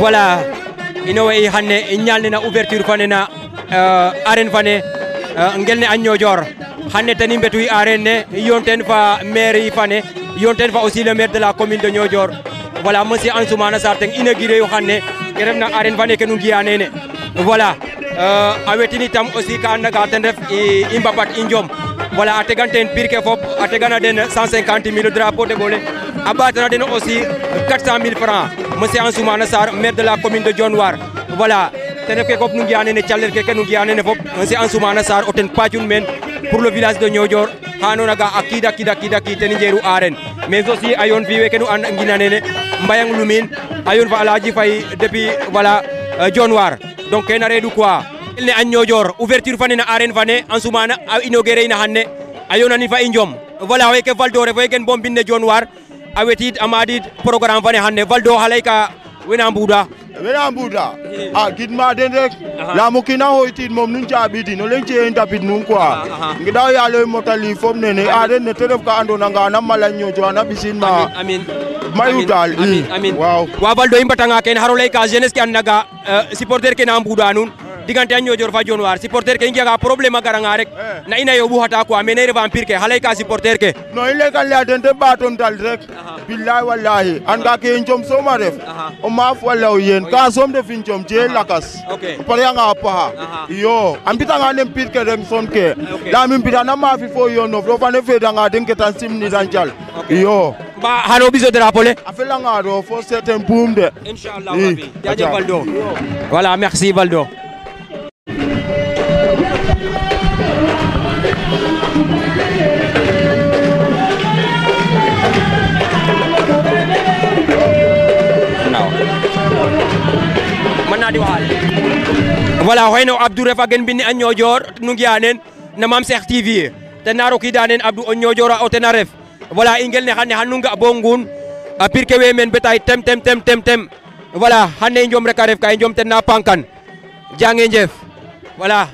Voilà, ino way hanne ñalne na ouverture fane na arène fane ngelne Agnodior hanne tani mbetuy arène ne yonten fa maire fane yonten fa aussi le maire de la commune de Niodior. Voilà monsieur Ansoumana Sarr teng inauguré yo hanne kerem na arène fane ke nu giya nene. Voilà a wetini tam aussi ka anda ga ten ref i mbapat i njom. Voilà a teganten pire ke fop a tegana den 150 000 drapeau de bolé a batana den aussi 400 000 francs. Monsieur Ansoumana Sarr, maire de la commune de Dionewar. Voilà, tenez que nous avons chaleur que nous avons Monsieur Ansoumana Sarr, autant pas une main pour le village de Niodior. Hanonaga akida tenjeru arène. Mais aussi ayon viwe que nous anginanene mbayang lumin ayon va alaji fay depuis voilà Dionewar. Donc en arrêt du quoi. Il est à Niodior, ouverture fane na arène fane Ansoumana a inauguré na hanne ayona ni fa injom. Voilà avec Valdore avec une bombe de Dionewar. Awetit amadid programme fane hanne Valdo halayka wena mbuda a gidma den rek la mo kina hoytit mom nun cabidi no len ci ndabit nun quoi ngida yalla motali fom nene a den ne teref ka andona nga na mala ñojo na bisin ma amin mayu dal amin waaw wa Valdo imbatanga ken harolay ka jeunesse ki annaga supporter ke na mbuda nun digante Niodior fa Dionewar supporter ke ngiaga problème garanga rek na ina yobu hata quoi mais ne vampire ke halay ka supporter ke no ile kan la den de baton dal rek billahi wallahi anga ke njom so ma def o ma fo law yen ka som de fin njom je lakas pare nga pa yo ambita nga nem pit ke dem son ke la min bita na ma fi fo yo no fo fa ne fe da nga den ke tan sim ni danjal yo ba hano biso drapeau le afela nga do fo certain boom de inshallah rabbi jaje Valdo voilà merci Valdo. Voilà hoyno Abdou refa gen binni a Niodior nu ngiyanen na Mame Cheikh TV te na rokidanen Abdou o Niodior o tena ref voilà i ngel ne xane xanu nga bo ngun a pir ke we men betay tem voilà xane njom rek a ref ka i njom ten na pankan jange njef voilà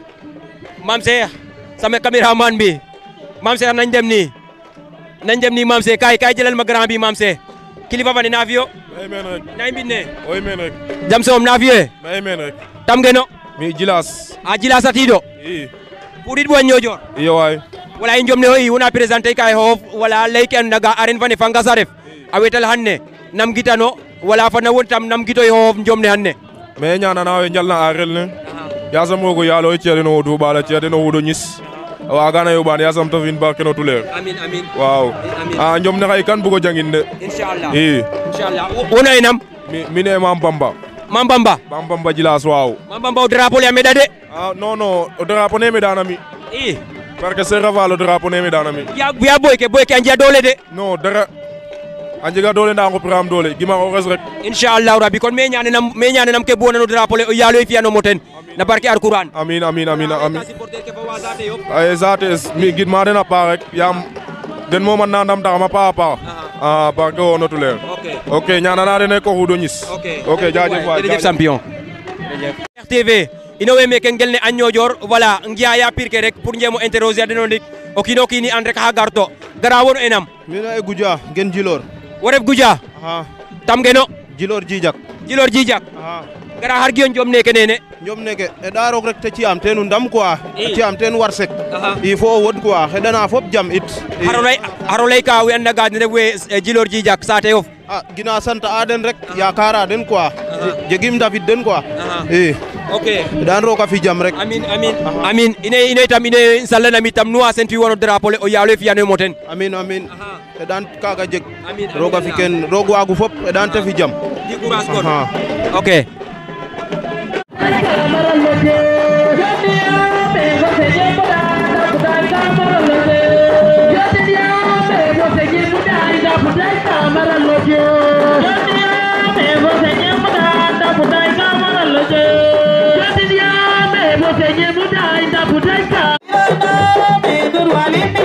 Mame Cheikh sama cameraman bi Mame Cheikh nañ dem ni Mame Cheikh kay jëlal ma grand bi Mame Cheikh kilifa fa ne na fiyo nay mbinne oy men rek jam som na fiye may men rek tam geno mi Djilas a Djilas atido pour it bo Niodior iyo way wala i njom ne hoy wona présenter kay hof wala leyke an naga arène fane fanga saref a wetal hanne nam gitano wala fana wontam nam gitoy hof njom ne hanne mais ñana na we njalna arel ne yasam rogo yalo ciede no du bala ciede no wudo ñis wa gana yo ban yasam to fin barke no tuleer amin waaw a njom ne xay kan bugo jangin de inshallah wona inam mi ne Mame Bamba Djilas waaw Mame Bamba o drapeau le a meda de non o drapeau ne medana mi parce que c'est raval o drapeau ne medana mi ya boy ke a njiya doole de non dara a njega doole nda ngopiram doole gima o res rek inshallah rabbi kon me ñanenam ke bona no drapeau le o yalo e fiya no moten na barke alquran amin ay zates mi gidma den a paax rek yam den mo man na ndam taxama paax barke wono tuleer ok ñanana den ko xudo ñis ok jaajëf waay jërëjëf champion RTV ino we meke ngel ne a Niodior voilà ngiya ya pir ke rek pour njemo interroger deno ndik o kino kini an rek xa garto gara wono enam mina e Goudia gen Djilor wo ref Goudia tam geno Djilor Djijak gara har giyo njom neke nene njom neke e da roog rek te ci am tenu ndam quoi ci am ten warsek il faut wod quoi xedana fop jam it haro lay ka we anda gad rek we Djilor Djijak sate yof gina sant a den rek yakara den quoi jegim David den quoi ok dan roga fi jam rek amin ine tam ine sallana mi tam nuwa senti wono drapeau le o yalo fi yano moten amin e dan kaga jeg roga fi ken rog wagu fop e dan te fi jam di courage kon ok Você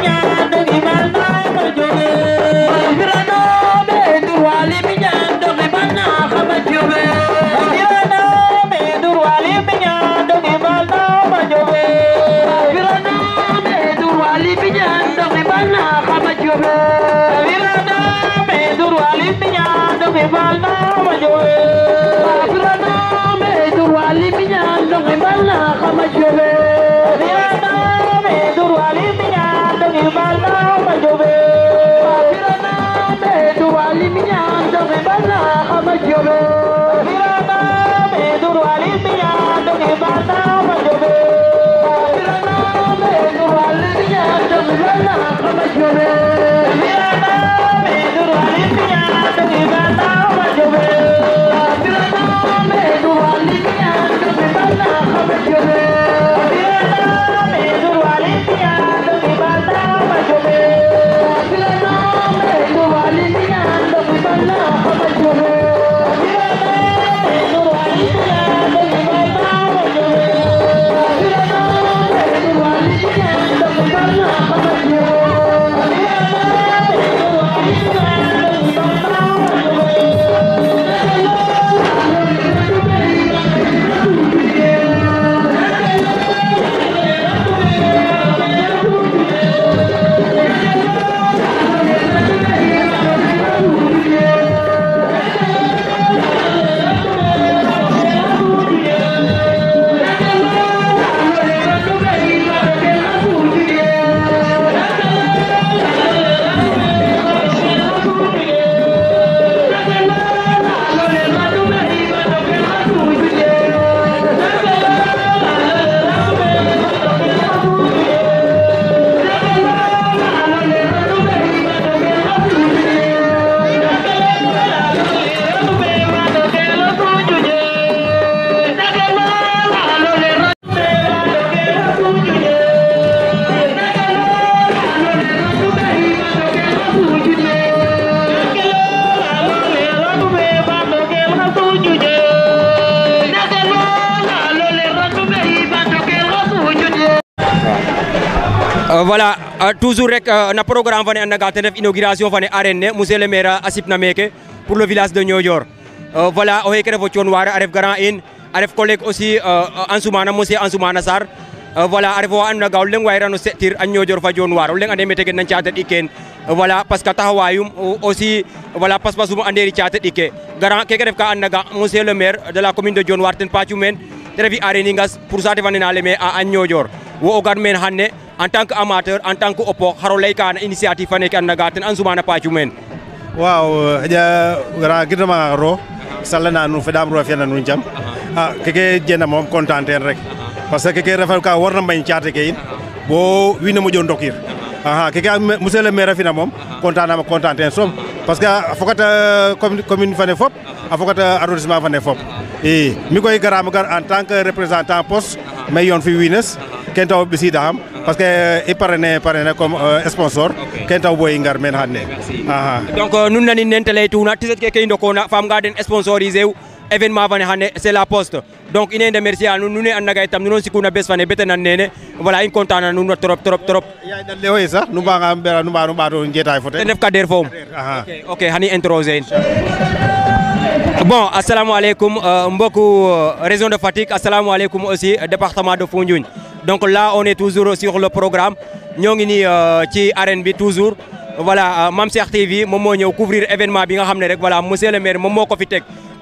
Voilà, toujours rek na programme fane anda gaten def inauguration fane arène ne monsieur le maire asip na meke pour le village de Niodior. Voilà, o heke refo Thione Wara a ref grand in, a ref collègue aussi Ansoumana monsieur Ansoumana Sarr. Voilà, a ref wa anda gaw leng wayrano setir a Niodior fa Thione Wara o leng ande mete gen nan caate ɗiken. Voilà, parce que taxawayum aussi voilà paspasum anderi caate ɗike. Grand keke ref ka anda ga monsieur le maire de la commune de Thione Wara ten pacu men te refi arène ngas pour saate fane na leme a Niodior. Wo o gar men xanne en tant que amateur en tant que oppo xaro lay kana initiative fane ke anda ga ten Ansoumana pacu men. Waaw ja gara gidama ro sallana nu fedam ro fiana nu jam keke jena mom content rek parce que keke refal ka warna mbañ ciate ke in bo wina mo jon dokir keke monsieur le maire fina mom content na content som parce que fokata commune fane fop fokata arrondissement fane fop et mi koy garam gar en tant que représentant poste may yon fi wines ken taw bisi dam parce que i parrainé comme sponsor ken taw boy ngar men hanne donc nun nani nentele tuna tiset ke kay ndokona fam ga den sponsoriser événement fane hanne c'est la poste donc ine de merci à nous ne andaga itam nous sikuna bes fane betenan nene voilà in contana nous trop ya dal le hoy sax nu ba nga mbera nu ba to njetaay fote def kader fom ok hani introser bon assalamu alaikum mbokku région de Fatick assalamu alaikum aussi département de Foundiougne. Donc là on est toujours sur le programme ñoo ngi ni ci arène bi toujours voilà Mame Cheikh TV moom moo ñëw couvrir événement bi nga xam ne rek voilà monsieur le maire moom moo ko fi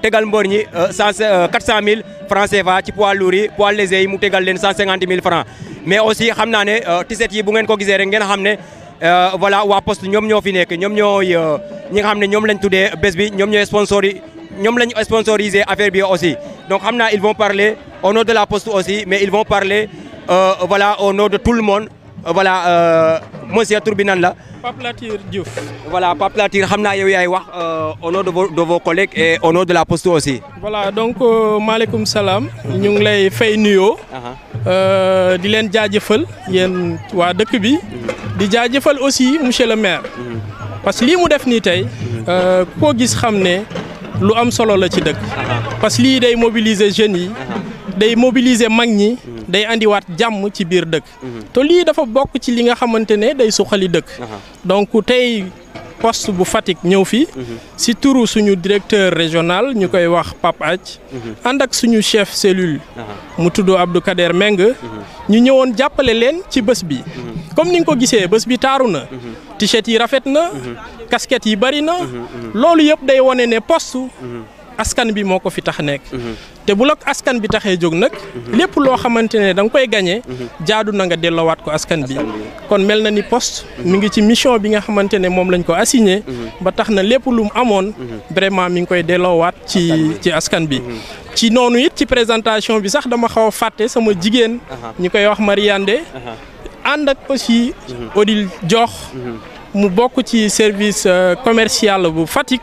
tegal mbor ñi 400 000 francs CFA ci poids lourd yi poids léger yi mu tegal leen 150 000 francs mais aussi xam naa ne tiset yi bu ngeen ko gisee rek ngeen xam ne voilà waa poste ñoom ñoo fi nekk ñoom ñooy ñi nga xam ne ñoom lañ tuddee bés bi ñoom ñooy ñoom lañ sponsorisé affaire bi aussi donc xam naa ils vont parler au nom de la poste aussi mais ils vont parler voilà au nom de tout le monde voilà monsieur tur bi nan la. Pape Latir Diouf. Voilà Pape Latir xam naa yow yaay wax au nom de vos collègues et au nom de la poste aussi. Voilà donc maaleykum salaam. ñu ngi lay fay nuyoo. di leen jaajëfal yéen waa dëkk bi. di jaajëfal aussi monsieur le maire. parce que lii mu def nii tey. koo gis xam ne lu am solo la ci dëkk. parce que lii day mobiliser jeunes yi. day mobiliser mag ñi. day andiwaat jàmm ci biir dëkk. te lii dafa bokk ci li nga xamante ne day suqali dëkk. donc tey poste bu Fatick ñëw fi si turu suñu directeur régional ñu koy wax Pape Adj ànd ak suñu chef cellule mu tudd Abdou Kader Meng ñu ñëwoon jàppale leen ci bés bi comme ni nga ko gisee bés bi taaru na t-shirt yi rafet na casquette yi bari na loolu yëpp day wone ne poste askan bi moo ko fi tax nekk te bu la askan bi taxee jóg nag lépp loo xamante ne da nga koy gagné jaadu na nga delloowaat ko askan bi kon mel na ni poste mi ngi ci mission bi nga xamante ne moom lañ ko assigné ba tax na lépp lu mu amoon vraiment mi ngi koy delloowaat ci askan bi ci noonu it ci présentation bi sax dama xaw a fàtte sama jigéen ñi koy wax Mariande ànd ak aussi Odile Jox mu bokk ci service commercial bu Fatick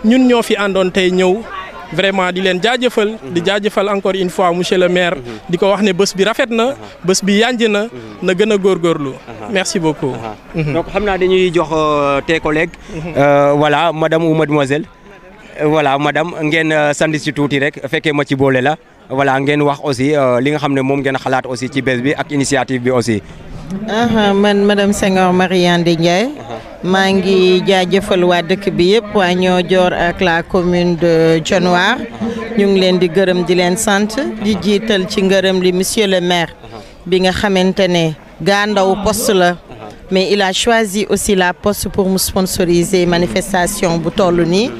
ñun ñoo fi àndoon tey ñëw vraiment di leen jaajëfal di jaajëfal encore une fois monsieur le maire di ko wax ne bés bi rafet na bés bi yanj na gën a góorgóorlu merci beaucoup donc xam naa dañuy jox tes collègues voilà madame ou mademoiselle voilà madame ngeen sandi si tuuti rek fekkee ma ci boole la voilà ngeen wax aussi li nga xam ne moom ngeen xalaat aussi ci bés bi ak initiative bi aussi man madame Senghor Mariane Ndiaye maa ngi jaajëfal waa dëkk bi yëpp waa Niodior ak la commune de Dionewar ñu ngi leen di gërëm di leen sant di jiital ci ngërëm li monsieur le maire bi nga xamante ne gaa ndaw poste la mais il a choisi aussi la poste pour mu sponsoriser manifestation bu toll nii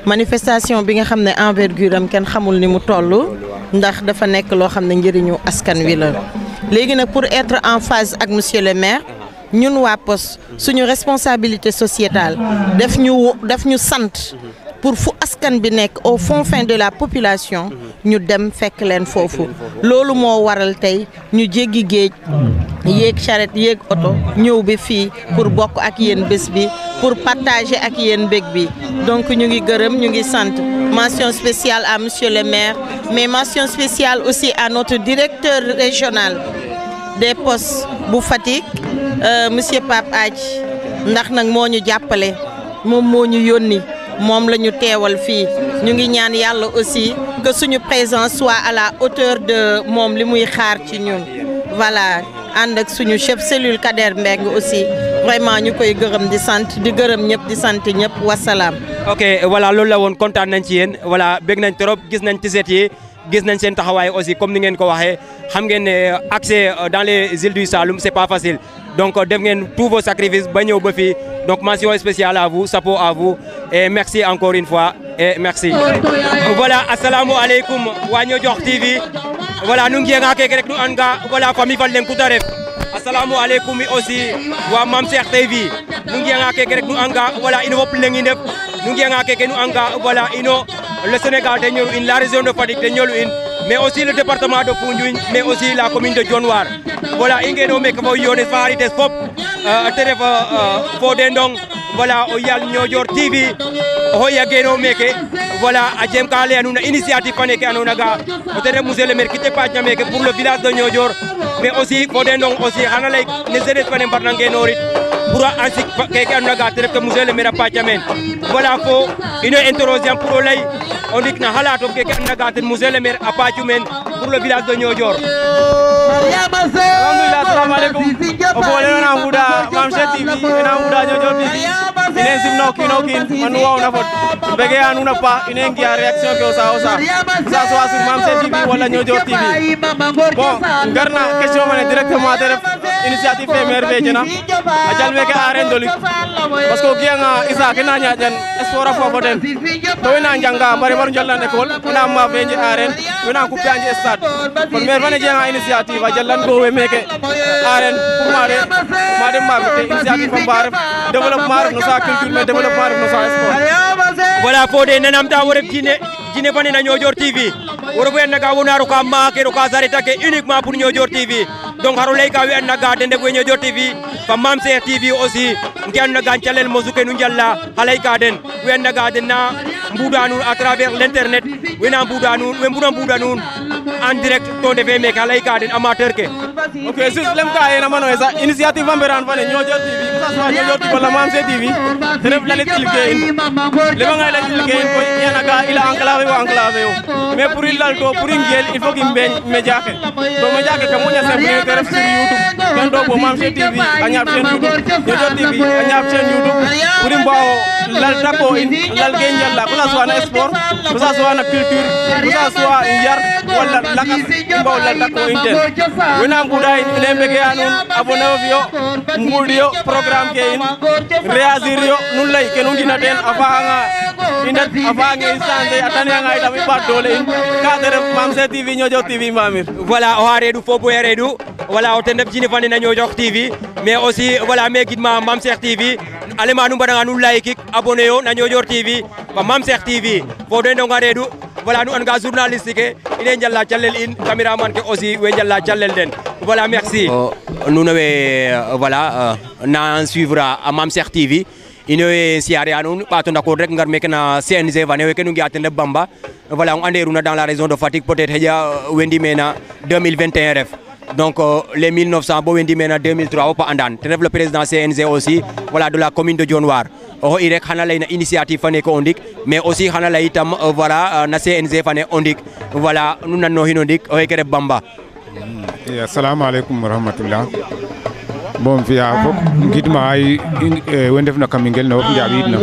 manifestation bi nga xam ne envergure am kenn xamul ni mu toll ndax dafa nekk loo xam ne njëriñu askan wi la léegi nag pour être en phase ak monsieur le maire ñun waa poste suñu responsabilité sociétale daf ñu sant pour fu askan bi nekk au fond fin de la population ñu dem fekk leen foofu loolu moo waral tey ñu jéggi géej yéeg charrette yéeg oto ñëw bi fii pour bokk ak yéen bés bi pour partager ak yéen bég bi donc ñu ngi gërëm ñu ngi sant mention spéciale à monsieur le maire mais mention spéciale aussi à notre directeur régional des postes bu Fatick monsieur Pape Adj ndax nag moo ñu jàppale moom moo ñu yónni moom la ñu teewal fii ñu ngi ñaan yàlla aussi que suñu présence soit à la hauteur de moom li muy xaar ci ñun voilà ànd ak suñu chef cellule Kader Mbeng aussi vraiment ñu koy gërëm di sant di gërëm ñëpp di sant ñëpp wasalaam. ok voilà loolu la woon kontaan nañ ci yéen voilà bég nañ trop gis nañ ci seet yi gis nañ seen taxawaay aussi comme ni ngeen ko waxee xam ngeen ne accès dans les îles du Saloum c'est pas facile donc def ngeen tous vos sacrifices ba ñëw ba fii donc mention spéciale à vous chapeau à vous et merci encore une fois et merci. voilà assalamu aleykum wa Niodior TV voilà nu ngiyenga keke rek nu anga voilà famille Fallem Kuta ref assalamu aleykum aussi wa Mame Cheikh TV nu ngiyenga keke rek nu anga voilà ino fop lengi ndef nu ngiyenga keke nu anga voilà ino le Sénégal de ñolu in la région de Fatick de ñolu in mais aussi le département de Foundiougne mais aussi la commune de Dionewar voilà i ngeno meke fo yones fa xarites fop te ref Fodé Ndong voilà o yaal Niodior TV oxo yageno meke voilà a jem ka laya nuun initiative fane ke andona ga te ref monsieur le maire ki te paƴna meke pour le village de Niodior mais aussi Fodé Ndong aussi xana lay ne jeunesse fane mbarna ngenorit pour a ansik keke andona ga te ref ke monsieur le maire a paƴa meen voilà fo ino interroger pour o lay o ndik na xalatof keke andona ga ten monsieur le maire a paƴu meen pour le village de Niodior. alhamdulillah assalamu alaikum o boole na nguda Mame Cheikh TV na nguda Niodior TV ine simno kino kin man waw na fot bege anuna pa ine ngia réaction ke o sa ça soit sur Mame Cheikh TV wala Niodior TV bon garna question mane directement te ref initiative fe maire fe jena a jal meke arène de lutte parce que gianga isa ke na ñaƴan sport a fofo ten to wena njanga bari mbaru njalan école wena ma fe nje arène wena coupe anje stade kon maire fane jenga initiative a jalan go we meke arène pour made mbago te initiative fa mbaref développement ref no sa culture mais développement ref no sa sport voilà Fodé nenam ta wo ref jine fane na Niodior TV woro fu enna ga wona roka maake roka sareta ke uniquement pour Niodior TV donc haro lay ka wi enna ga de ndef we Niodior TV fa Mame Cheikh TV aussi nke andona ga calel mosu ke nu njala halay ka den we enna ga den na mbuda nuun à travers l'internet wena mbuda nuun we mbuna mbuda nuun en direct to ndefe meke halay ka den amateur ke ok juste lem ka yena mano esa initiative amberan fane Niodior TV que ça soit Niodior TV wala Mame Cheikh TV te ref lalit ilke in lema ngay lalit ilke in koy yana ga ila enclavé wa enclavé yo mais pour il dal to pour ngel il faut qu'il mbeñ média ke to média ke ka moña simple te ref sur YouTube ken do bo Mame Cheikh TV a ñaap sen YouTube Niodior TV a ñaap sen YouTube pour mbawo lal dako in lal ge njalla ko sa soit na sport ko sa soit na culture ko sa soit yar wala lakas mbaw lal dako inten wena nguda in lembe ge anon abonné yo nguldio programme ke in réagir yo nun lay ke nu ngina ten afanga inat afanga insande atane nga ida mi ba dole in cadre Mamse TV Ñojoor TV mamir voilà o ha reedu fo boy reedu voilà o tendeb jini fane na Ñojoor TV mais aussi voilà me gidma Mamse TV alema nu mbadanga nu like abonné yo na Ñojoor TV ba Mamse TV fo do ndonga reedu voilà nu anga journaliste ke ine njalla callel in cameraman ke aussi we njalla callel den voilà merci nous we voilà na suivre à Mamse TV ino siare anu pato ndako rek ngar meke na CNG vane we kenu ngi atende Bamba voilà on anderuna dans la région de Fatick peut-être heja wendi mena 2021 ref donc les 1900 bo wendi mena 2003 pa andan te ref le président CNG aussi voilà de la commune de Dionewar o irek xana lay na initiative fane ko ondik mais aussi xana lay itam voilà na CNG fane ondik voilà nu nanno hino ndik o ke ref Bamba assalamu alaikum warahmatullah bon fiya fop gidma ay wendef na kamingel no jaabid na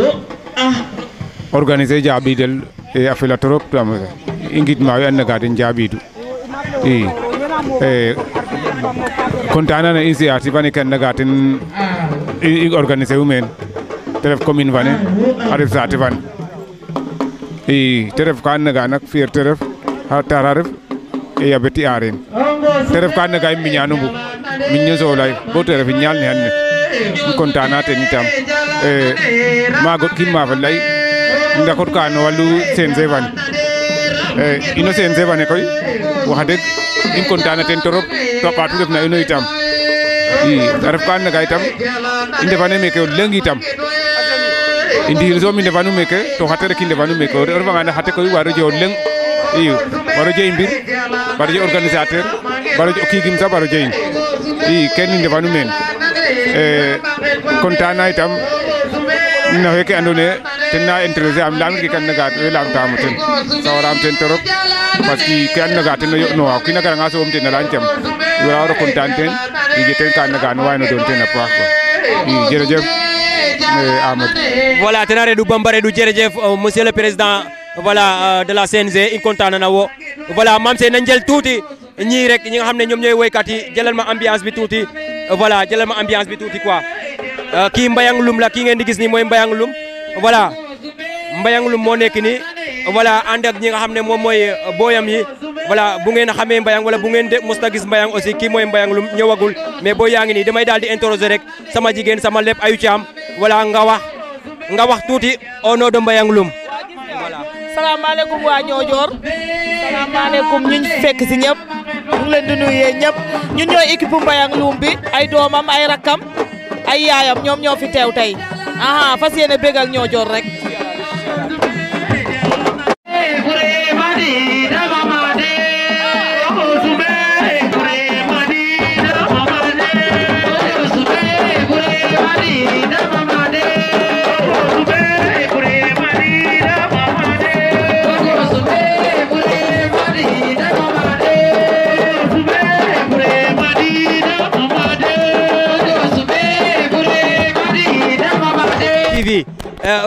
organiser jaabidel e afela trop tam ingidma ay annaga den jaabidu kontana na initiative ne kan naga ten organiser women teref commune vane arif sate van teref kan naga nak fier teref ha tararef e yabeti aren teref kan naga miñanu bu minyo solay bo teref ñal ne hanne kontana ten itam magot kimma falay ndakot ka no walu CNG van ino CNG van koy wax deg in kontana ten torop topatu def na ino itam taref kan naga itam inde fane meke lengi itam indi so mi defanu meke to hatere ki defanu meke o refa nga hate koy waro jo leng waro jey mbir waro jey organisateur waro ki gim sa waro jey ken defanu men kontana itam na weke andone ten na intéressé am lam ki kan naga we lam tamu ten sawaram ten torop parce que kan naga ten no ki naga nga so om ten lancam waro kontanten ten kan naga no wayno don ten apa ko jerejef voilà tenare du Bambare du jerejef monsieur le président voilà de la CNG in contane na wo voilà Mamse na njël tuuti ñi rek ñi nga xam ne ñoom ñooy woykat yi jëlal ma ambiance bi tuuti voilà jëlal ma ambiance bi tuuti quoi kii Mbayang Loum la kii ngeen di gis ni mooy Mbayang Loum voilà Mbayang Loum moo nekk ni voilà ànd ak ñi nga xam ne moom mooy booyam yi voilà bu ngeen xamee Mbayang wala bu ngeen de mos na gis Mbayang aussi kii mooy Mbayang Loum ñëwagul mais boo yaa ngi nii damay daal di interroger rek sama jigéen sama lépp ayu caam voilà nga wax tuuti au nom de Mbayang Loum voilà. salaamaaleykum waa Ñoojoor salaamaaleykum ñu fekk si ñëpp ñu ngi leen di nuyu ñëpp ñun ñooy équipe Mbayang Loum bi ay doomam ay rakkam ay yaayam ñoom ñoo fi teew tey fas yéene bégal Ñoojoor rek.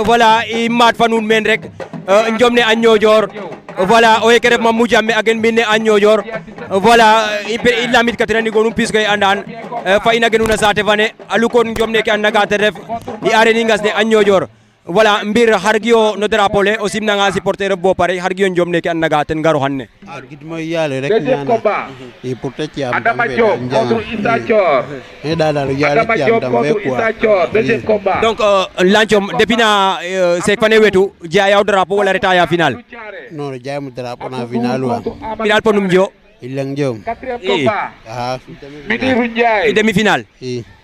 voilà i maat fa nuun men rek njomne a Ñoojoor voilà o yeke ref ma Moudiame a gen mbine a Ñoojoor voilà i lamit katirani gonum puisque i andan fa ina genuna saate fane a lukon njomne ke andaga ten ref i areni ngas ne a Ñoojoor voilà mbir hargiyo no drapeau le o simnanga supporter bo pare hargiyo njomne ke andaga ten ngaro xanne gidmo yale rek ñana e pour te ci am Adama Diop contre Issa Thior e dal yale ci am dam be quoi donc Lancom depuis na c'est fane wetu jayaw drapeau wala reta ya final non jayam drapeau na final wa final ponum jo ilang jom demi final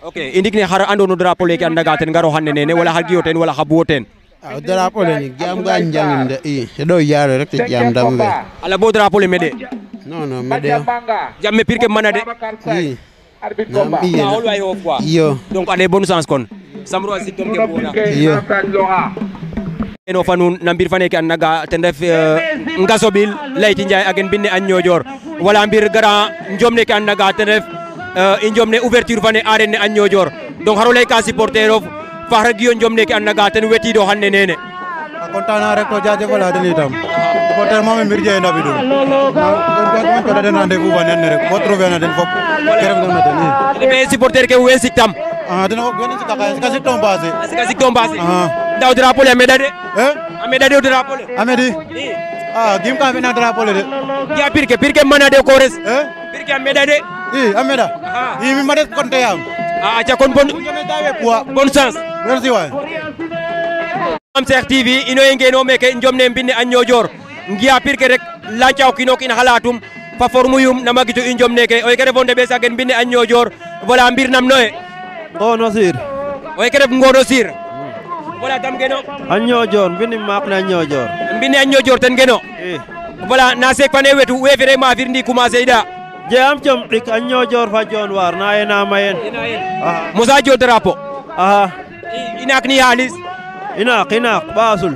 ok indik ne xara ando no drapeau leke andaga ten ngaro xanne nene wala xargiyo ten wala xabuwo ten drapeau le ni jam ga njangin de do yale rek te jam dam be ala bo drapeau le mede non mede jam me pirke mana de iyo donc allez bonne chance kon samro asitom ke bona iyo eno fanun na mbir fane ke annaga ten ref ngasobil layti Ndiaye agen binne a Ñoojoor wala mbir gara njomne ke annaga ten ref i njomne ouverture fane arène ne a Ñoojoor donc xaro lay ka supporter of paax rek yo njom neke andaga ten wetiido xane nene kontaan naa rek to jaajëfal den itam supporter moom mbir jey ndabidul man ko den ande bu banen rek bo trouver na den fop keref na den mais supporter ke we siktam den ko gën ci takay ci tom passé ci si tom passé ndaw drapeau le medade ameda de drapeau le amedi gim ka fina drapeau le de ya pirke manade ko res pirke ameda de ameda mi ma des konté yam aca kon bonne chance merci waay Mame Cheikh TV ino ye ngeno meke njomne mbine a Niodior ngiya pirke rek lacaw kino kin xalatum fa formuyum nama gitu i njom neke oy ke refo ndeɓe sagen mbine a Niodior voilà mbir nam noye Ngono Sir oy ke ref Ngono Sir voilà tam geno a Niodior mbini maak na Niodior mbine a Niodior ten geno voilà na seek fane wetu we fere ma fir ndi commencer ida je am jom ɗik a Niodior fa Dionewar na yena mayen Moussa Diop drapeau inak ni halis inak Basul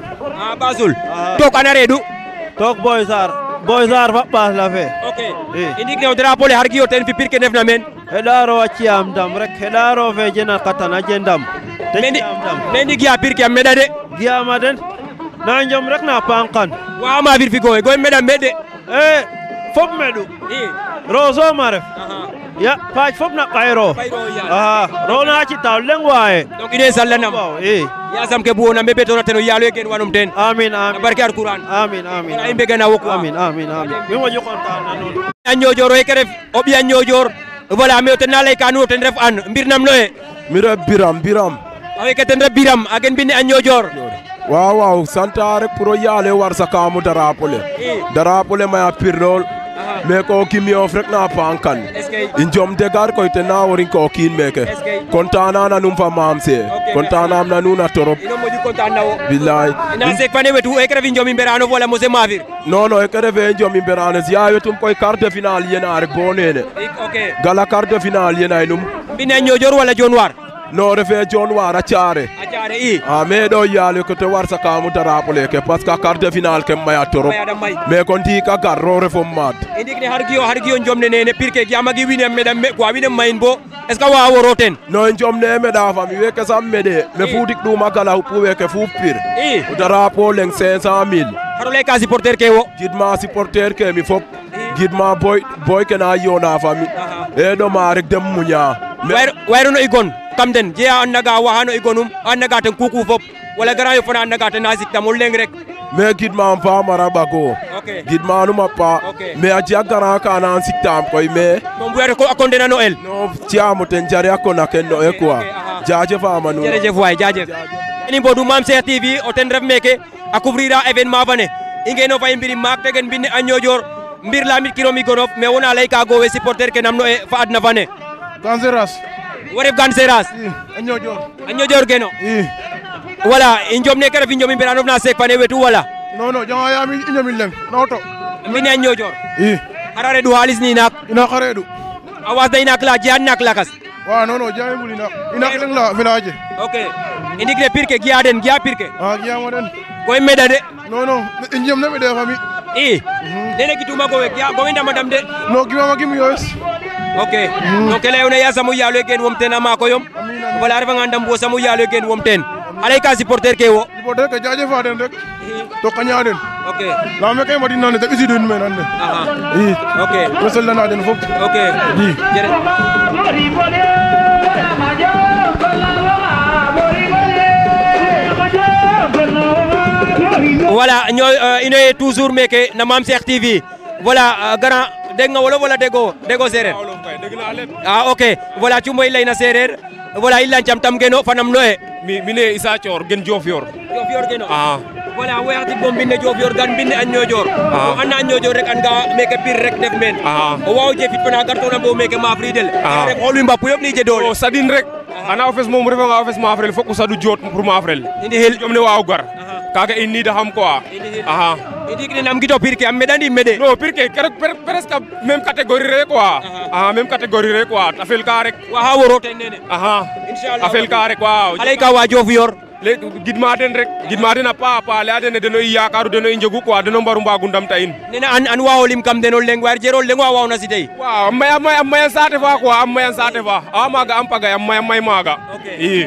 Basul tok ana redu tok Boy Sarr fa paas la fe ok indik ne drapeau le har giyo ten fi pirke ndef na men heɗaro a ciyam dam rek heɗaro fe jena katana je ndam mais ndi giya pirke am meɗa de giyama den na njom rek na pankan wa ma fir fi goy meɗa meɗe fop meɗu roso ma ref ya paaj fop na kayro ro na ci taw leng waye donc ine sallanam yasam ke buona mbe betona teno yalo gen wanum ten amin barke alquran amin ay mbegana woku amin mi mo jokonta non a Niodior o ke ref o ɓiya Niodior voilà mais ten na lay ka nuno ten ref an mbir nam noye mi ref Biram awe ke ten ref Biram a gen mbine a Niodior waaw santa rek pour o yaale war sakamu drapeau le maya pir lool mais ko kimiof rek na pankan in jom degar koy te na worin ko kiin meke kontana na num fa mamse kontana na nuna torop ino moƴu content na wo billahi ina sek fane wetu e krefi njomi mberano wala mose mafir non e krefe njomi mberano ya wetum koy quart de finale yena rek bo nene gala quart de finale yena num mbine Niodior wala Dionewar non refe Dionewar a Thiaré mais ɗo yaale ko te war sakamu drapeau leke parce que quart de finale ke maya torop mais kon ti ka gar ro refo maad indik ne har giyo njomne nene pirke yamagi winem meɗam quoi winem mayin bo est ce que wa woro ten non njomne meɗa fami weke sam meɗe me fuudik ɗuma kala huppu weke fuuf pir drapeau leng 500 000 haro ley ka supporter ke wo gidma supporter ke mi fop gidma boy ke na yona fami e ɗoma rek dem muña wayruno igon kam den jeya annaga waxano igonum annaga ten kuku fop wala gara yo fana annaga ten na siktam o leng rek mais gidmam fa mara bago gidmanuma pa mais a jiya gara kana an siktam koy mais moom were ko akondena no el no ciamo ten jare akona ken no e quoi jaajëf amanu jerejef waay jaajëf eni mbodu Mame Cheikh TV o ten ref meke a couvrira événement fane i ngeno fay mbiri maak tegen mbine a Niodior mbir lamit kiro mi gonof mais wona ley ka gowe supporter ke nam no e fa adna fane Ganseras wo ref Ganseras a Niodior geno voilà i njom ne ke ref i njomi mberanof na seek fane wetu wala non janga yami i njomi leng na auto mbine a Niodior xara reɗu xalis ni naak ina xa reɗu a wasna inak la jeyan naak lakas wa non jame mbul inak leng la village ok i ndik ne pirke giya pirke giyamo den koy meɗa de non i njom ne meɗe fami nene gituma gowe ndamadam de no gimama gim yoes ok donc ke leyona ya samu yaalo gen wom ten a maako yom wala a refanga ndam bo samu yaalo gen wom ten alay ka supporter ke wo supporter ke jajefa den rek to kaña den ok lame kay madin nane te ɓisidun men anne ok to sellana den fop ok jere voilà ino ye toujours meke na Mame Cheikh TV voilà grand dégg nga wolof wala déggoo séeréer ok voilà cumbo i layna séeréer voilà i lancam tam geno fanam noye mi ne Issa Thior gen Diofior geno voilà wo yaxtik bo mbine Diofior gan mbine a Niodior o anda a Niodior rek an ga meke pir rek ndef meen o waaw jefit fana gartona bo meke ma fridel ref xool wi mbapu yop ni je doole sadin rek ana o fes moom refanga o fes ma frel fok o sadu joot pour ma frel indi xel jom ne waaw gar kaga in niida xam quoi i ndik ne nam gito pir ke am meɗa ndi meɗe non pir ke presque même catégorie re quoi même catégorie re quoi a fel ka rek waxa woro ten nene a fel ka rek waaw alay ka wa Diofior gidma den rek gidma den a paax laya den deno i yakaru deno i njegu quoi deno mbaru mbagu ndamta in nena an waawo lim kam deno leng war jero leng wa waawna si tey waaw a maya saate fa quoi a maya saate fa a maaga am pagay a may maaga i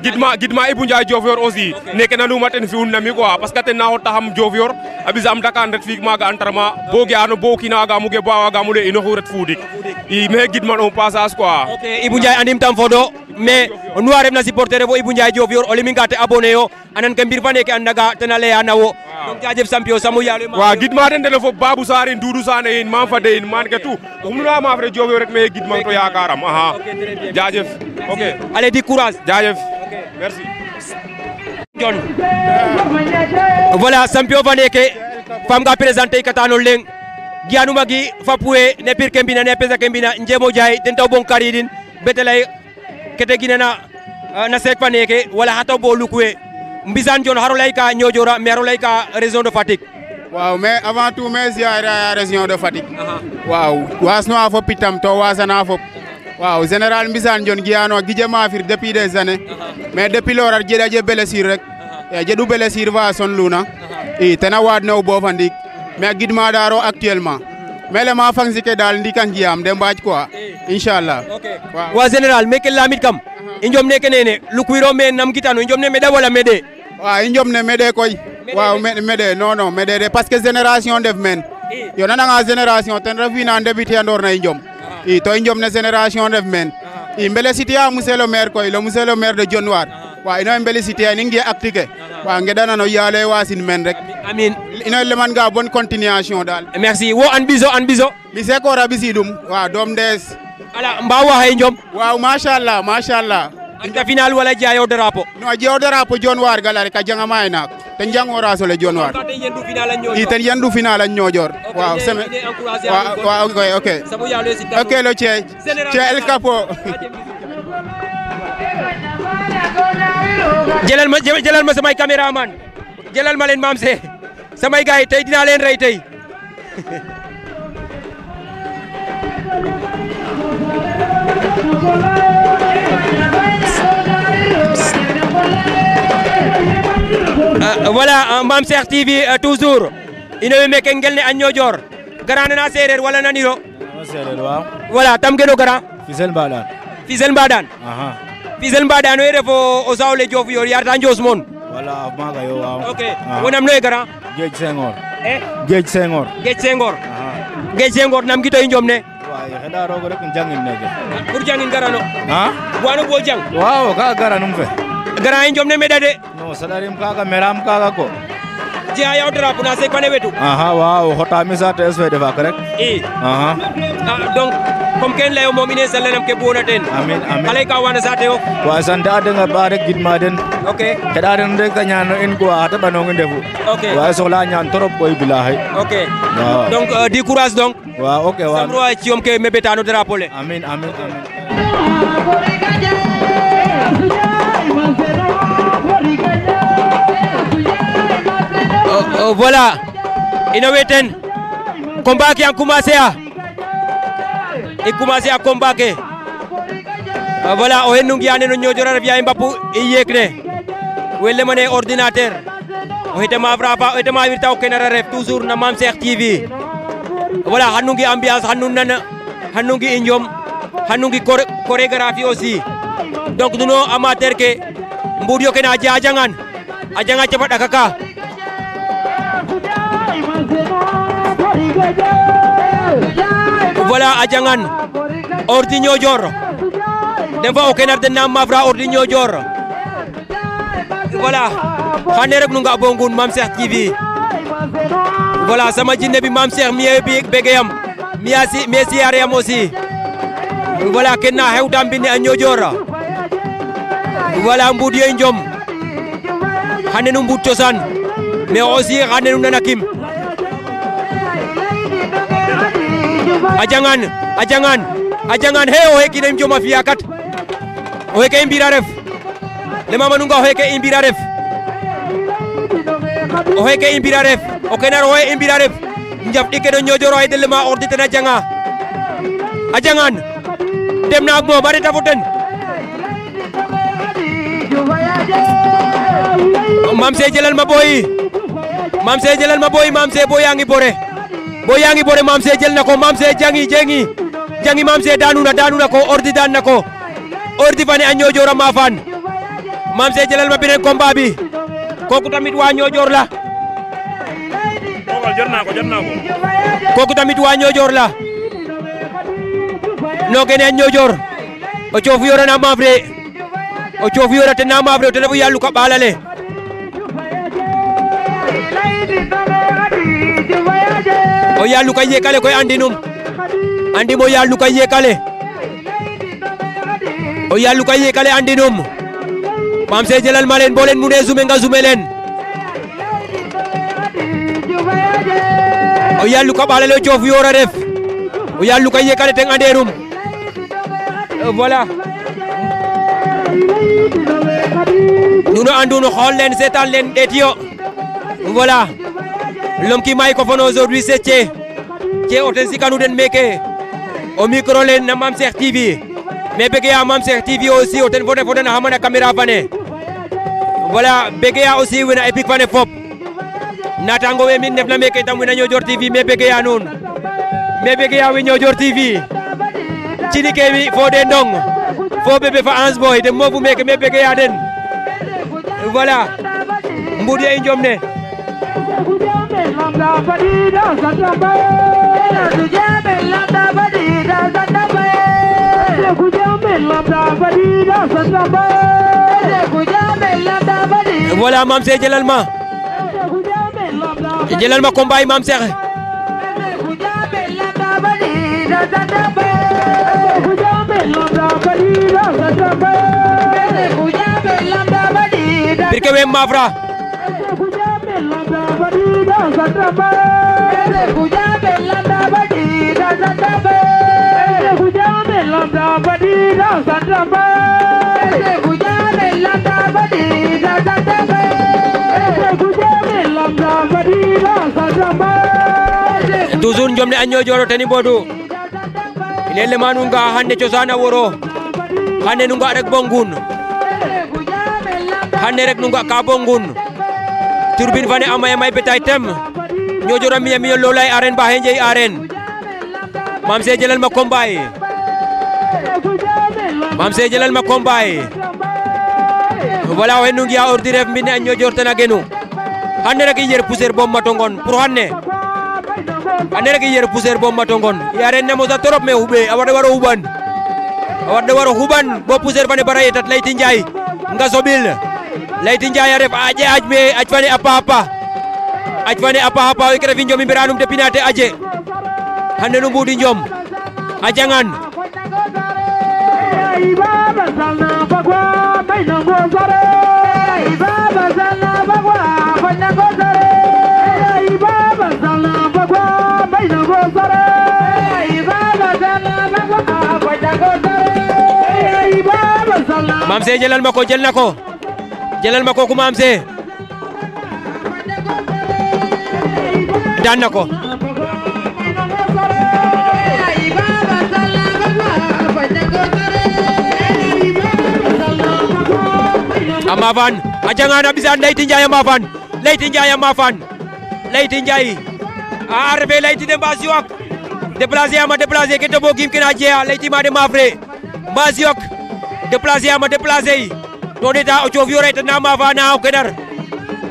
gidma Ibou Ndiaye Diofior aussi neke nanuma ten fi'un nami quoi parce que ten na xotaxam Diofior a ɓisam Dakar ret fi'ik maaga entraînement bo ge'ano bo o kiin a waagaam o ge bo a waagaam o lay inoxu ret fuudik i maxey gidman au passage quoi Ibou Ndiaye andim tam fodo mais nu a refna supporter fo Ibou Ndiaye Diofior o leminga te abonné yo anan ke mbir fa neke a naga tena laya nawo donc jaajëf champion samu yaalo waaw gidma den dene fo Babou Sarr in Doudou Sané in Mame Fadé in man ke tout oxum na maaf re Diofior rek maxey gidmang to yakaram jaajëf ok allez di courage jaajëf merci John voilà champion fa neke fam nga présenter katano leng gianuma gi fapuwe ne pir kembina ne pesa kembina njemo jay den taw bon karidin betelay kete ginana na sek fa neke wala hato bo lukwe mbisan John haro lay ka Niodior mais haro lay ka région de Fatick waaw mais avant tout mais ziara région de Fatick waaw wasno fo pitam to wasana fo waaw général mbisan John giano gijema fir depuis des années mais depuis lors jeda je blessure rek jedu blessure va son luna i tena wadno bo fandik mais gidma daro actuellement mais le ma fangsi ke dal ndikan giam de mbaaj quoi inshallah wa général meke lamit kam injom neke nene lukwiro me nam gitano injom ne meda wala mede wa injom ne mede koy waaw mede non mede de parce que génération def men yo nananga génération ten refina débuté andor na injom i to injom ne génération def men i mbele sitia monsieur le maire koy le monsieur le maire de Dionewar wa ino mbele sitia ni ngi actiqué wa ngedana no yale wasin men rek amin ino le man ga bonne continuation dal merci wo an biso mi se ko rabisidum wa dom des ala mbawa hay njom waaw machallah anta final wala jayo drapeau no jayo drapeau Dionewar galare ka janga mayna ten jangora sole Dionewar ten yandu final an Niodior waaw seme waaw ok lo che el capo jëlal ma samay caméraman jëlal ma leen maam se samay gaay tey dinaa leen rey tey voilà Mame Cheikh TV toujours ino meke ngelne a Niodior gara nana sereer wala naniro sereer waaw voilà tam geno gara Fissel Mbadane Fissel Mbadane we refo o sawle Diofior yarta Ndios mon wala maga yo waaw ok wonam noy gara Géej Senghor nam gito njom ne waaye xeda rogo rek jangin neke pour jangin garano wano bo jang waaw ka gara num fe gara njom ne meda de no salarim kaga meram kaga ko jeya yaw drapeau na sek fane wetu waaw xota misate es fe defa rek donc comme ken layo moom ine salanam ke bona ten amin xale ka wana sate yo wa sante adenga ba rek gidma den ok xeda den rek ta ñaan en ko ata banongi ndefu ok wa soxla ñaan trop boy bilahi ok donc di courage donc wa ok wa samro ci yom ke mebetano drapeau le amin voilà ino weten combat ki an commencé a combat ke voilà o hennu ngiya neno Niodior a ref yaay mbappu i yekne welle mane ordinateur o hetema frafa o hetema wirta o kenara ref toujours na Mame Cheikh TV voilà xanu ngi ambiance xanu nana xanu ngi i njom xanu ngi chorégraphie aussi donc nuno amateur ke mbudio kene a janga cafa ɗaka ka voilà a jangan ordi Niodior den fa o kenar den na mafra ordi Niodior voilà xane rek nu nga bo ngun Mame Cheikh TV voilà sama jinne bi Mame Cheikh miye bi begeyam miye siyaare yam aussi voilà ken na xewta mbine a Niodior voilà mbud yoy njom xane nu mbud cosaan mais aussi xane nu nana kim a jangan he o hekine njoma fiya kat o heke i mbira ref le mama nunga o heke i mbira ref o kenar o he i mbira ref njaf ɗike no Niodior o dele ma ordi ten a jangan dem na ak moom a reta fo ten Mame Seye jëlal ma boy Mame Seye jëlal ma boy Mame Seye boy yaa ngi bore Mame Seye jël na ko Mame Seye jangi Mame Seye daanu na ko ordi daan na ko ordi fane a Niodior a maafaan Mame Seye jëlal ma beneen combat bi kooku tamit waa Niodior la kooku tamit waa Niodior la no gene a Niodior o coofu yora na maaf de o coofu yora te na maaf de o te refu yallu ka ɓaalale o yallu ka yekale koy andinum andim o yallu ka yekale andinum Mame Seye jëlal ma leen boo leen mu ne zoomé nga zoomé leen o yallu ka ɓaalale o coofu yora ref o yallu ka yekale ten anderum voilà nuno andu no xool leen seetaan leen ɗeetiyo voilà l'homme qui microphone aujourd'hui c'est Thié o ten sikanu den meke o micro len na Mame Cheikh TV mais bege ya Mame Cheikh TV aussi o ten fo den xamana caméra fane voilà bege ya aussi wena Epic fane fop natango we min ndefna meke tam wena Niodior TV mais bege ya nuun mais bege ya we Niodior TV cini ke mi fo de ndong fo bébé fa Ange Boy de mofu meke mais bege ya den voilà mbudi e njom ne voilà Mame Seye jëlal ma combat yi Mame Cheikh birke we mafra toujours njom ne a Niodior teni bodu ilele manu nga hande cosana woro hande nu nga rek bongun hande rek nu nga ka bongun turbine fane amaya may betay tem Niodior a miya lolay arène ba henjey arène Mame Seye jëlal ma combat yi Mame Seye jëlal ma combat yi voilà we nu ngi a ordi ref mbine a Niodior tena genu hande rek yer pousser bom matongon pour hande rek yer pousser bom matongon yaren ne mosa torop me hube awade waro huban bo pousser fane bara yetat Leyti Ndiaye nga sobil Leyti Ndiaye a ref aje aj fane apa we kere fi njom mbiranum de pinate aje hande no mbudi njom a jangan Mame Seye jëlal ma ko jël na ko jëlal ma ko ku Mame Seye daan na ko a mafan a jangana bisaan Leyti Ndiaye a mafan Leyti Ndiaye a refe Leyti de mbaas yok déplacer ama déplacer ke to bo gim kena jeya Leyti ma de mafre mbaas yok déplacer ama déplacer yi to deta o coof yore tena mafa na o kedar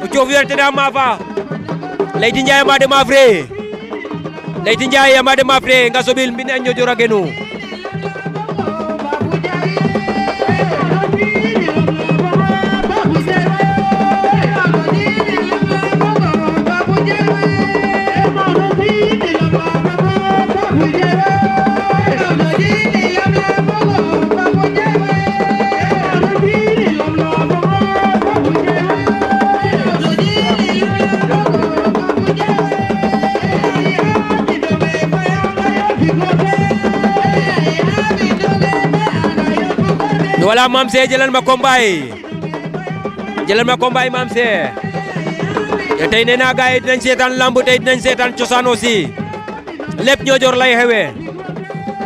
o coof yore tena mafa Leyti Ndiaye ma de mafre Leyti Ndiaye ma de mafre nga sobil mbine a Niodior a genu voilà Mame Seye jëlal ma combat yi Mame Seye tey nee naa gars yi dinañ seetaan lamb tey dinañ seetaan cosaan aussi lépp Niodior lay xewee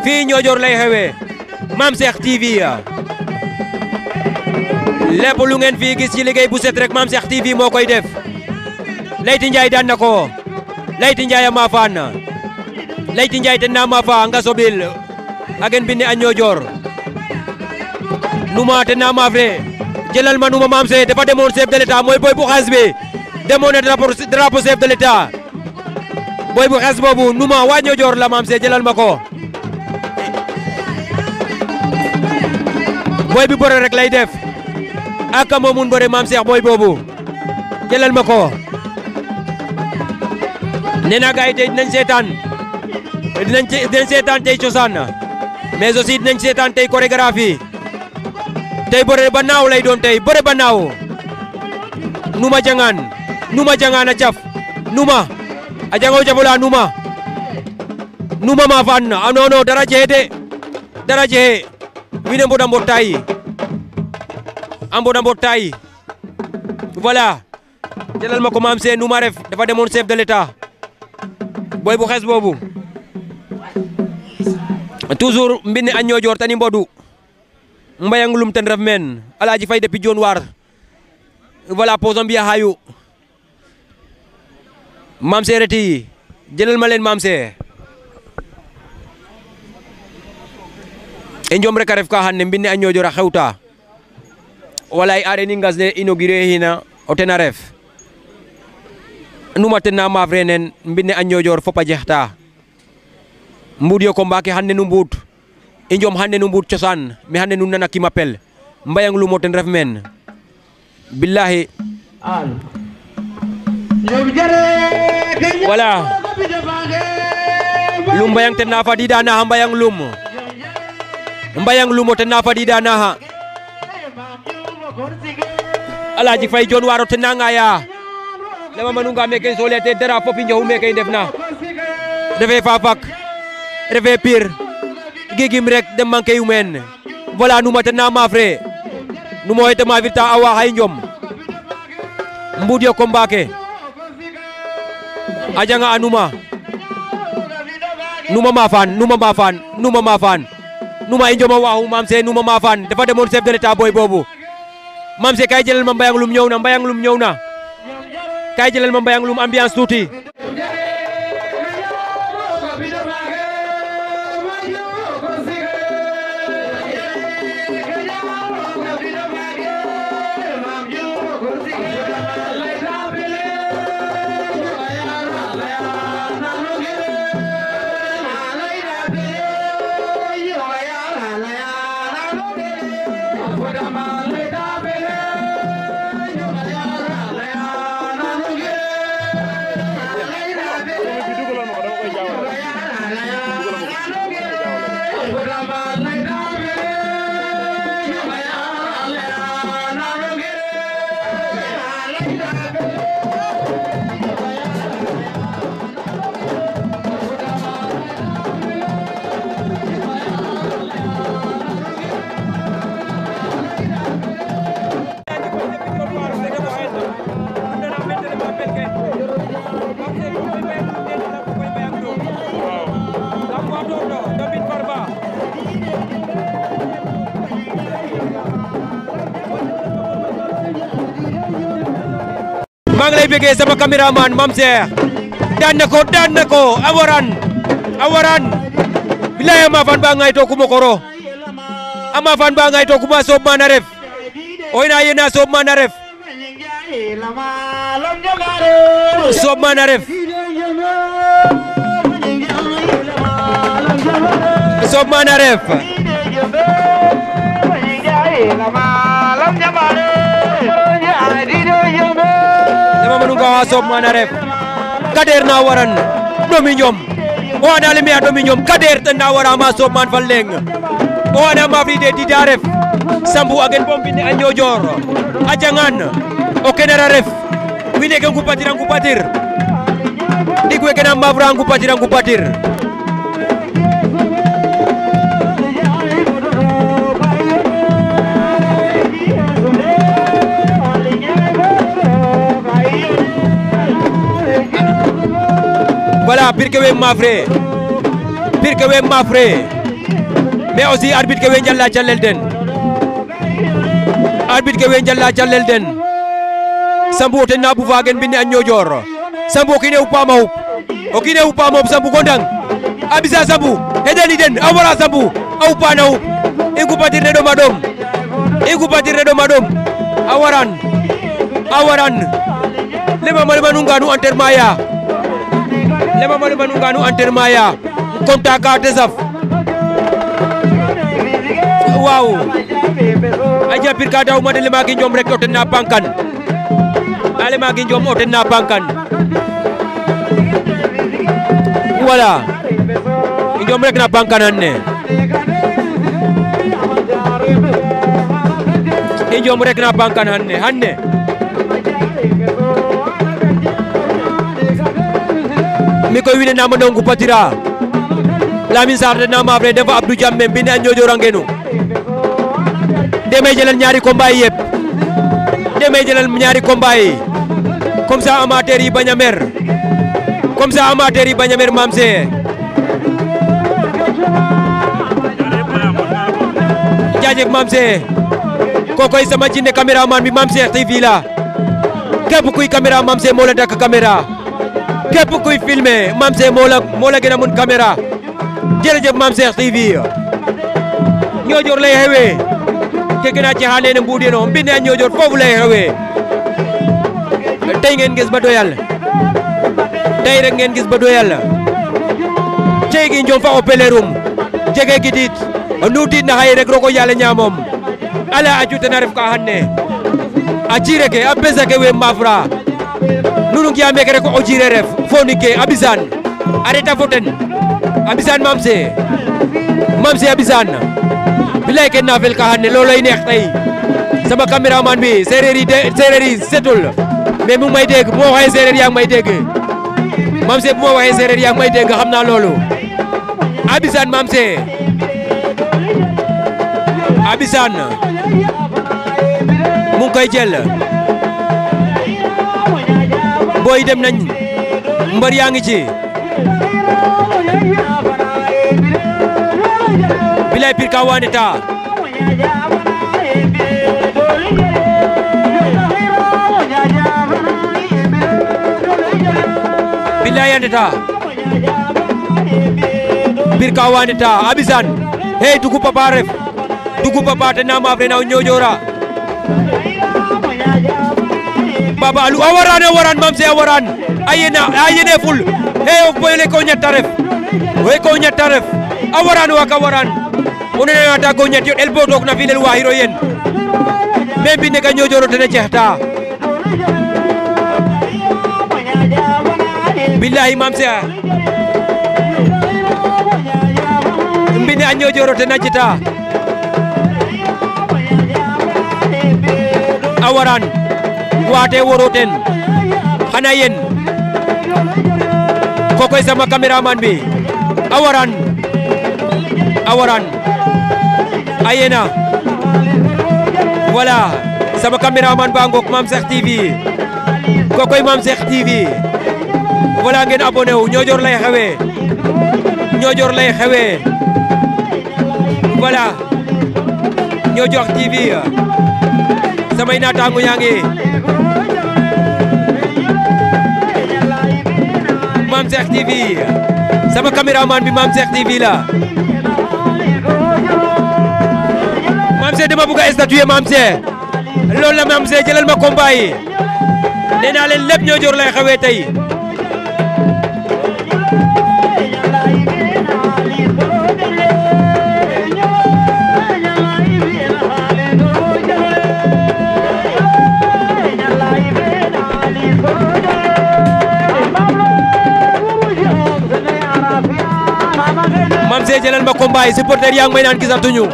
fii Niodior lay xewee Mame Cheikh TV lépp lu ngeen fii gis ci liggéey bu set rek Mame Cheikh TV moo koy def Leyti Ndiaye daan na ko Leyti Ndiaye a maafaan Leyti Ndiaye ten na maafa nga sobil agen binne a Niodior numa ten na maafre jëlal ma numa Mame Cheikh dafa demoon chef de l'état mooy boy bu xaas bi demoon na drapeau chef de l'état boy bu xaas boobu numa waa Niodior la Mame Cheikh jëlal ma ko boy bi bëre rek lay def aka moomun bëre Mame Cheikh boy boobu jëlal ma ko nee na gaay tey dinañ seetaan tey cosaan mais aussi dinañ seetaan tey chorégraphie tey bëre ba naaw lay doon tey bëre ba naaw numa jangaan a caf numa a jango jafula numa ma fan non dara jexe de dara jexe wiin we mboda mbotaay voilà jëlal ma ko Mame Cheikh numa ref dafa demoon chef de l'état boy bu xees boobu toujours mbine a Niodior tani mbodu mbayang lum ten ref men Alaaji Fay depuis Dione war voilà posam biya hayu Mame Cheikh reti jëlal ma leen Mame Cheikh e njom rek a ref ka xanne mbine a Niodior a xewta walay areni ngas ne inauguré hina o ten a ref numa ten na maaf renen mbine a Niodior fop a jexta mbud yo ko mbake xanne nu mbud i njom xanne nu mbud cosaan me xanne nu nana kim appel mbayang lumo ten ref men billahi voilà lum mbayang ten na fadida naxa mbayang lumo ten na fadida naxa Alaaji Fay Dione waro ten na ngaya lema manunga meke solete dara fopi njoxu meke ndef na refe Fafak refe Pire gigim rek dem manke yu men voilà numa ten na maafre numo hete maafirta a waxay njom mbud yo combat ke a janga a numa maafaan numa i njoma waxu Mame Cheikh numa maafaan dafa demoon chef de l'état boy boobu Mame Cheikh kay jëlal ma mbayang lum ñëw na kay jëlal ma mbayang lum ambiance tuuti maa ngi lay bëggee sama caméraman Mame Cheikh daan na ko a waran bilaay ama fan ba ngay to kuma koro ama fan ba ngay to kuma soob mana ref oyna yena soob mana ref dama manunga wa soob mana ref Kader na waran domi ñom o ana le me domi ñom Kader tan na wara ma soob man fal leng o ana ma fi de dida ref sambu agen bombi ne a Niodior a jangan o kenara ref wine ke ngupatir digwe kena mavra ngupatir voilà Pire ke we mafre mais aussi arbitre ke we njalla calel den arbitre ke we njalla jallel den Sambu ten na bu fagen binne a Niodior Sambu kine upama up o kine upama up Sambu gondang abisa Sambu hedeni den awara Sambu au pana up igu patir redo madom awaran lema manunganu antermaya konta ka desaf waaw aja pir ka daw ma de lema gi njom rek oten na bankan alema gi njom oten na bankan voilà njom rek na bankan anne njom rek na bankan hanne mi koy wine nama ndongu patira Lamine Sarr de nama après defa Abdou Jammeh bine a Niodior angenu demay jëlal ñaari combat yi comme ça amateur yi bañ a mer Mame Seye jaajëf Mame Seye kokoy sama jinne caméraman bi Mame Seye TV la képp kuy caméra Mame Seye moo la dakk caméra képp kuy filmer Mame Seye moo la gën a mun caméra jërëjëf Mame Seye TV Niodior lay xewee keke na caxa nene mbudeno mbine a Niodior foofu lay xewee tey ngeen gis ba doyal tey rek ngeen gis ba doyal ceegi njom fa o pelerum jege gidit nutit na xaye rek rogo yale ñamom ala a jutana ref ka xanne a jire ke a besa ke we mafra nunu ngiya meke rek o jire ref foni ke a bisan a reta fo ten a bisan Mame Seye a bisan bilay ken na fel ka xanne loloy neex tey sama cameraman bi sereer yi setul mais mu may dégg bu ma waxee séeréer yaa ngi may dégg Mame Seye bu ma waxee séeréer yaa ngi may dégg xam naa loolu Abisane Mame Seye Abisane mu ngi koy jël booy dem nañ mbër yaa ngi ci bilay pir ka wane ta billahi andeta bir ka wandeta Abisane hey dugu papa te nama afre na Niodiora baba alu awaran Mame Seye awaran ayene ful hey o boyle ko ñetta ref awaran waka waran onene ata ko ñet yo el bo dog na filel wahiro yen me bi ne ka Niodior tene cexta billahi Mame Seye mbine a Niodior te najita awaran wate woro ten xana yen kokoy sama cameraman bi awaran ayena voilà sama cameraman ba ngok Mame Seye TV kokoy Mame Seye TV voilà ngeen abonné wu Niodior lay xewee voilà Niodior TV samay naataango yaa ngi Mame Seye TV sama caméraman bi Mame Seye TV la Mame Seye dama bëgg a statuer Mame Seye loolu la Mame Seye jëlal ma combat yi nee naa leen lépp Niodior lay xewee tey Mame Seye jëlal ma combat yi supporter yaa ngi may naan gisatuñu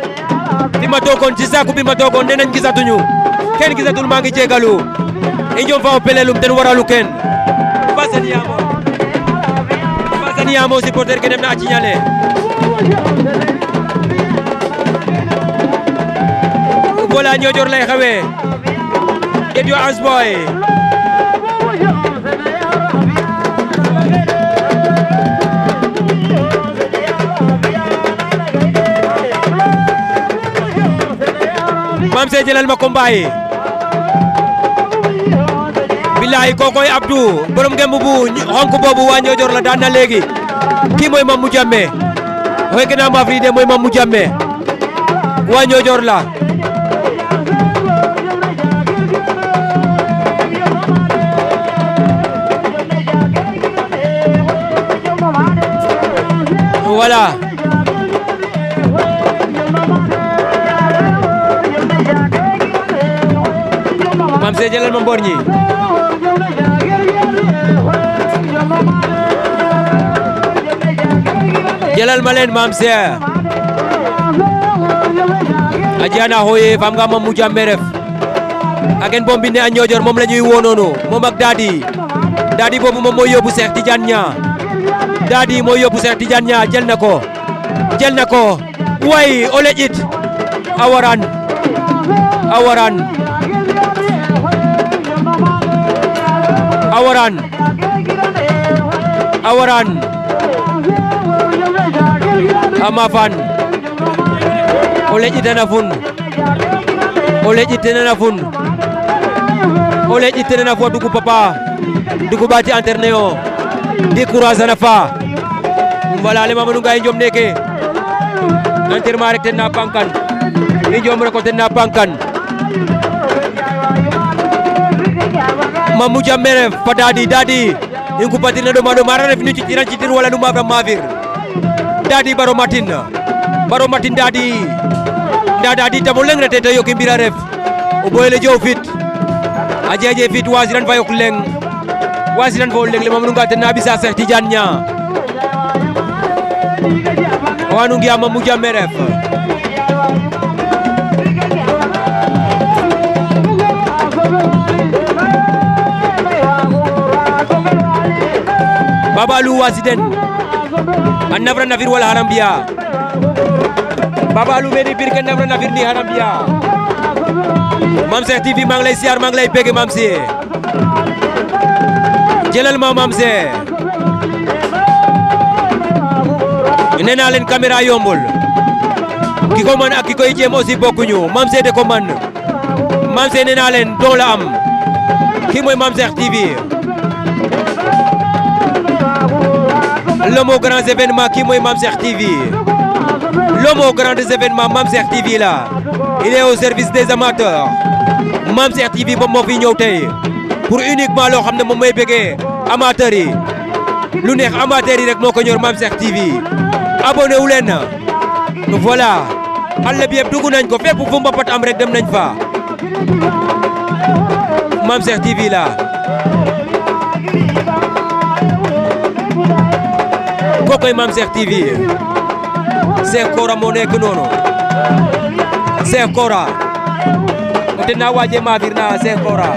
fi ma toogoon ci saako bi ma toogoon nee nañ gisatuñu kenn gisatul maa ngi jégalu i njom fa o pelelum ten waralu ken basaniyamo supporter ke dem na a ciñale voilà Niodior lay xewee get yo Ans Boy Mame Seye jëlal ma combat yi billahi kokoy Abdou borom ngemb bu xonk boobu waa Niodior la daan na léegi kii mooy Mamou Diamé fekk naa ma fi de mooy Mamou Diamé waa Niodior la voilà Mame Seye jëlal ma mboor ñi jëlal ma leen Mame Seye ajiana hoye fam nga Mamou Diamé ref agen bombi ne a Niodior moom la ñuy wonono moom ak Dadi boobu moom mooy yóbbu Cheikh Tidiane Niang Dadi mooy yóbbu Cheikh Tidiane Niang jël na ko way o leƴit awaran ama fan o leƴitana fun dugu papa dugu ɓati interne o décourage ana fa voilà le Mamadou Ngaye njom neke enterrement rek ten na pankan i njom rek o ten na pankan Mamou Diamé ref fa Dadi i ngupatirna ɗoma ref nu citir wala nu mafra mafir Dadi baro matin Dadi nda Dadi tamo leng rete te yoki mbira ref o boyele jow fit a jeje fit wasiran fa yok leng wasiran fa o leng le Mamadou Ngaye ten na ɓisa Cheikh Tidiane Niang wanu ngiya Mamou Diamé ref Baba Alou wasiden an nafra nafir wala haram biya Baba Alou meni bir ken nafra nafir ni haram biya Mame Cheikh TV maa ngi lay siyaar maa ngi lay bégg Mame Seye jëlal ma Mame Seye nee naa leen caméra yombul ki ko mën ak ki koy jéem aussi bokkuñu Mame Seye de ko mën Mame Seye nee naa leen don la am ki mooy Mame Cheikh TV l'homme aux grands événements qui mooy Mame Cheikh TV l'homme aux grands événements Mame Cheikh TV là il est au service des amateurs Mame Cheikh TV moom moo fi ñëw tey pour uniquement loo xam ne moom mooy bëggee amateurs yi lu neex amateurs yi rek moo ko ñor Mame Cheikh TV abonné wu leen voilà àll bi yëpp dugg nañ ko fépp fu mbapat am rek dem nañ fa Mame Cheikh TV là kokoy Mame Cheikh TV Cheikh Kora moo nekk noonu Cheikh Kora o ten na waje mafir na Cheikh Kora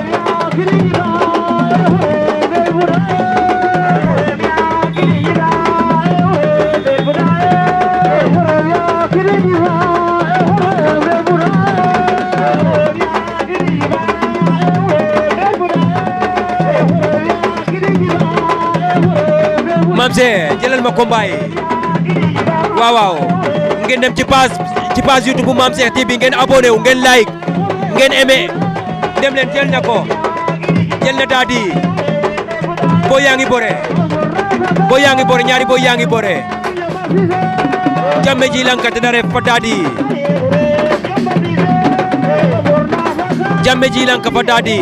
Mame Seye jëlal ma combat yi waaw ngeen dem ci page YouTube bu Mame Cheikh TV ngeen abonné wu ngeen like ngeen aimé dem leen jël na ko jël na Dadi boo yaa ngi bore ñaari boo yaa ngi bore Diamé ji lankate na ref fa Dadi Diamé ji lanka fa Dadi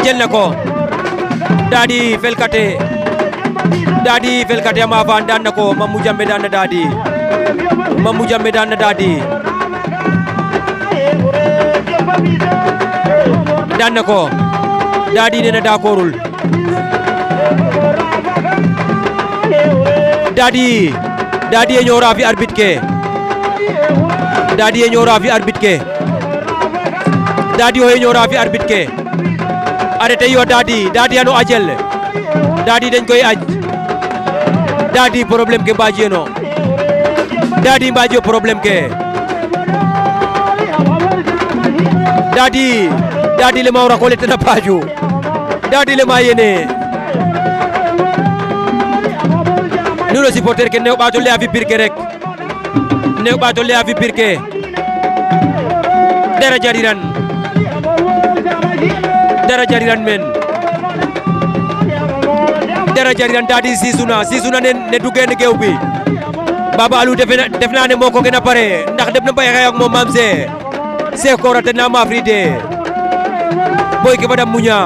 jël na ko Dadi felkate ama fan daan na ko Mamou Diamé daan na Dadi Mamou Diamé daan na Dadi daan na ko Dadi nee na d'accordul Dadi e ñoora fi arbitre ke Dadi e ñoora fi arbitre ke arrêté yo Dadi ano ajel Dadi dañ koy aj Dadi problème ke mbaji no Dadi mbaji problème ke Dadi le mawra ko letena paju Dadi le mayene nuno supporter ke new ɓato leya fi pirke rek new ɓato leya fi pirke dara jariran men dara jariran daal di Sissouna ne du génn géew bi Baba Aliou def naa ne moo ko gën a pare ndax def na bay xeex ak moom Mamse Sekora te na mafride boy ke fadam muña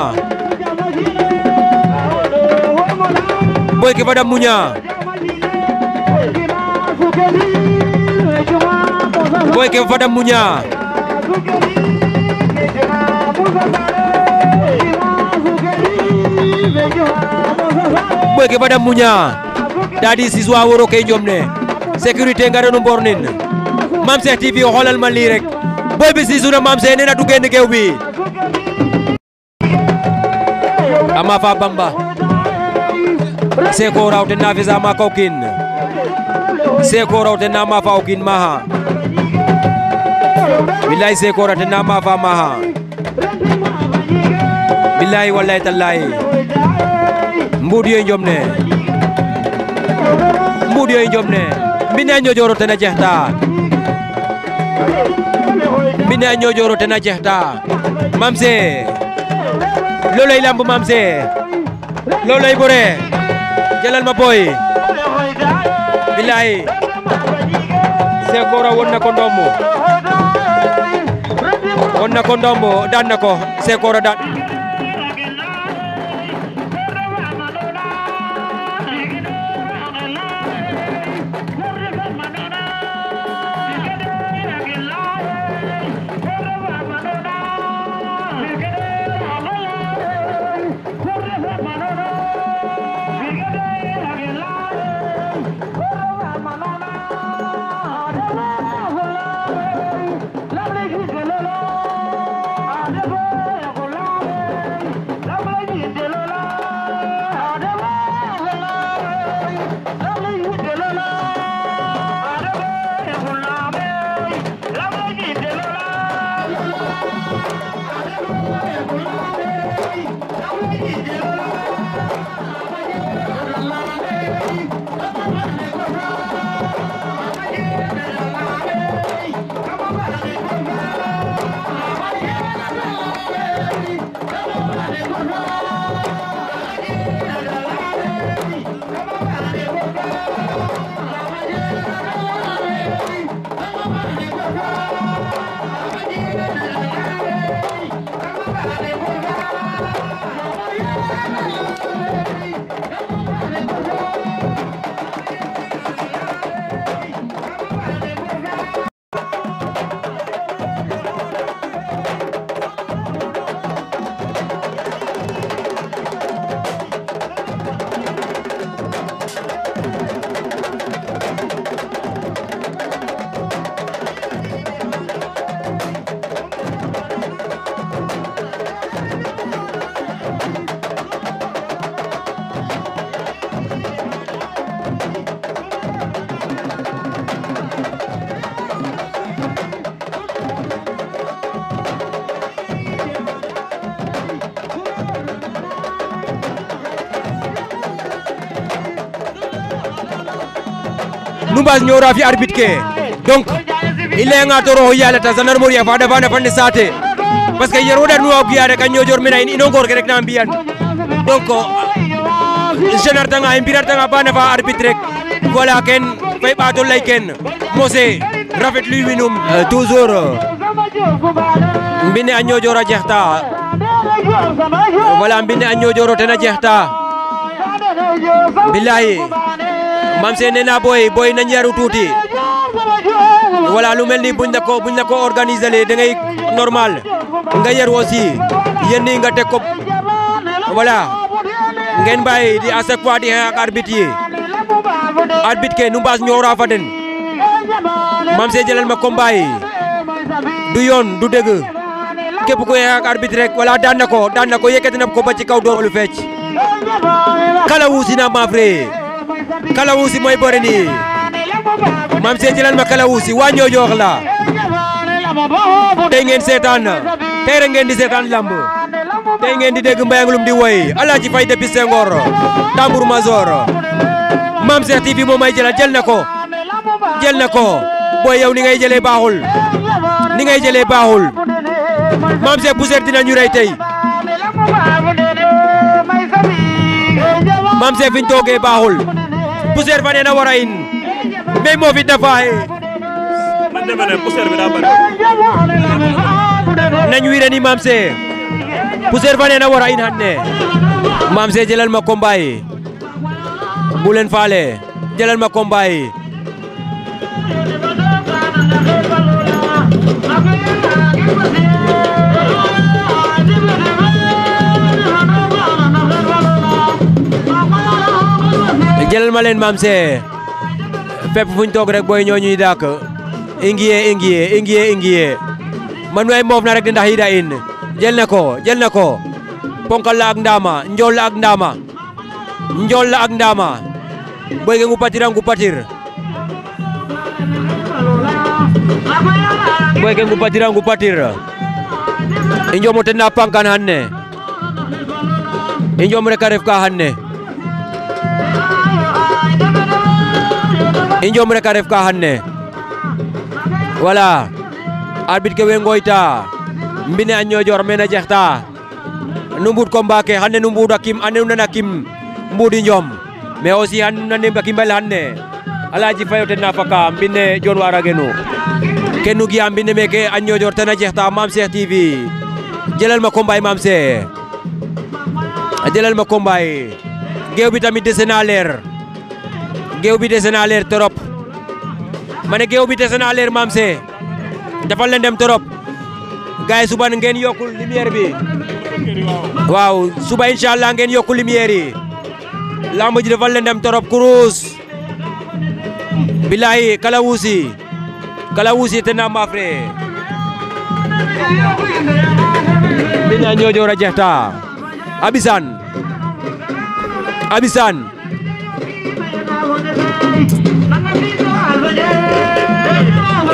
boy ke fadam muña boy ke fadam muña boy ke fadam muña dadi Sissoua woro ke jomne sécurité nga renu bornin Mamse TV xoolal ma lii rek boy bi Sissouna Mamse nee na du génn géew bi ama fa Bamba Sekora te na visa ma kokin Sekora te na ma fa okin maha billahi Sekora te na ma fa maha billahi wallahi tallahi mbudi njomne mbine ñojoro te na jexta mbine ñojoro te na jexta Mamse lolay lamb Mamse lolay bore jëlal ma boy billahi Sekora won na ko ndombo daan na ko Sekora daan Numbas ñora fi arbitre ke donc il est nga toro yalla ta gendarmerie fa da bana fande sate parce que yero da nuwa biare ka ñojor mena ino gor ke rek na mbiyan donc général tanga imbirar tanga bana fa arbitre voilà ken fay bato lay ken mosé rafet lui winum toujours mbine a ñojor a jexta voilà mbine a ñojoro tena jexta billahi Mamse nena boy na ñeeru tuuti voilà lu mel ni buñ la ko organiser le da ngay normal nga yer aussi yenn nga teg ko voilà ngeen bàyyi di à chaque fois di ak arbitre ke Numbas ñora fa den Mamse jëlal ma combat yi du yoon du dëgg képp ku ak arbitre rek voilà daan na ko yëkkati na ko ba ci kaw door lu fecc kala wuusi na ma frère Kalawusi mooy bëre nii Mamse jëlal ma Kalawusi waa Ñoojoor la tey ngeen seetaan tey rek ngeen di seetaan lamb tey ngeen di dégg Mbayang Loum di woy Alaaji Fay depuis Senghor tambour major Mamse TV moo may jël na ko boy yow ni ngay jëlee baaxul Mamse Poussière dinañu rey tey Mamse fiñ toogee baaxul Poussière fa neena wara in mais moo fi dafaaye man dama ne Poussière bi daa bari nañ wiire ni Mamse Poussière fa neena wara in hanne Mamse jëlal ma combat yi bu leen faale jëlal ma combat yi jëlal ma leen Mamse fépp fuñ toog rek booy ñoo ñuy dàkk ingiye man way moof na rek di ndax yida in jël na ko ponkal la ak ndama njool la ak ndama boy ge ngu patir boy ge ngu patir injom te na pankan hanne injom rek a ref ka hanne injom rek a ref ka hanne wala arbitre ke we ngoyta mbine a ñoojor mena jexta nu mbud combat ke hanne nu mbud a kim ane nana kim mbudi njom mais aussi han nane bakimbal hanne Alhaji Faye ten na faka mbine Jon Wara genu kenu gi mbine meke a ñoojor tena jexta Mame Cheikh TV jëlal ma combat Mamse jëlal ma combat géew bi tamit dese na leer trop ma ne géew bi dese na leer Mamse dafa leen dem trop gaay suba ngeen yokkul lumière bi waaw suba inshallah ngeen yokkul lumière yi lamb ji dafa leen dem trop kurus billahi kalawusi te na mafre bina ñoojor a jexta abisan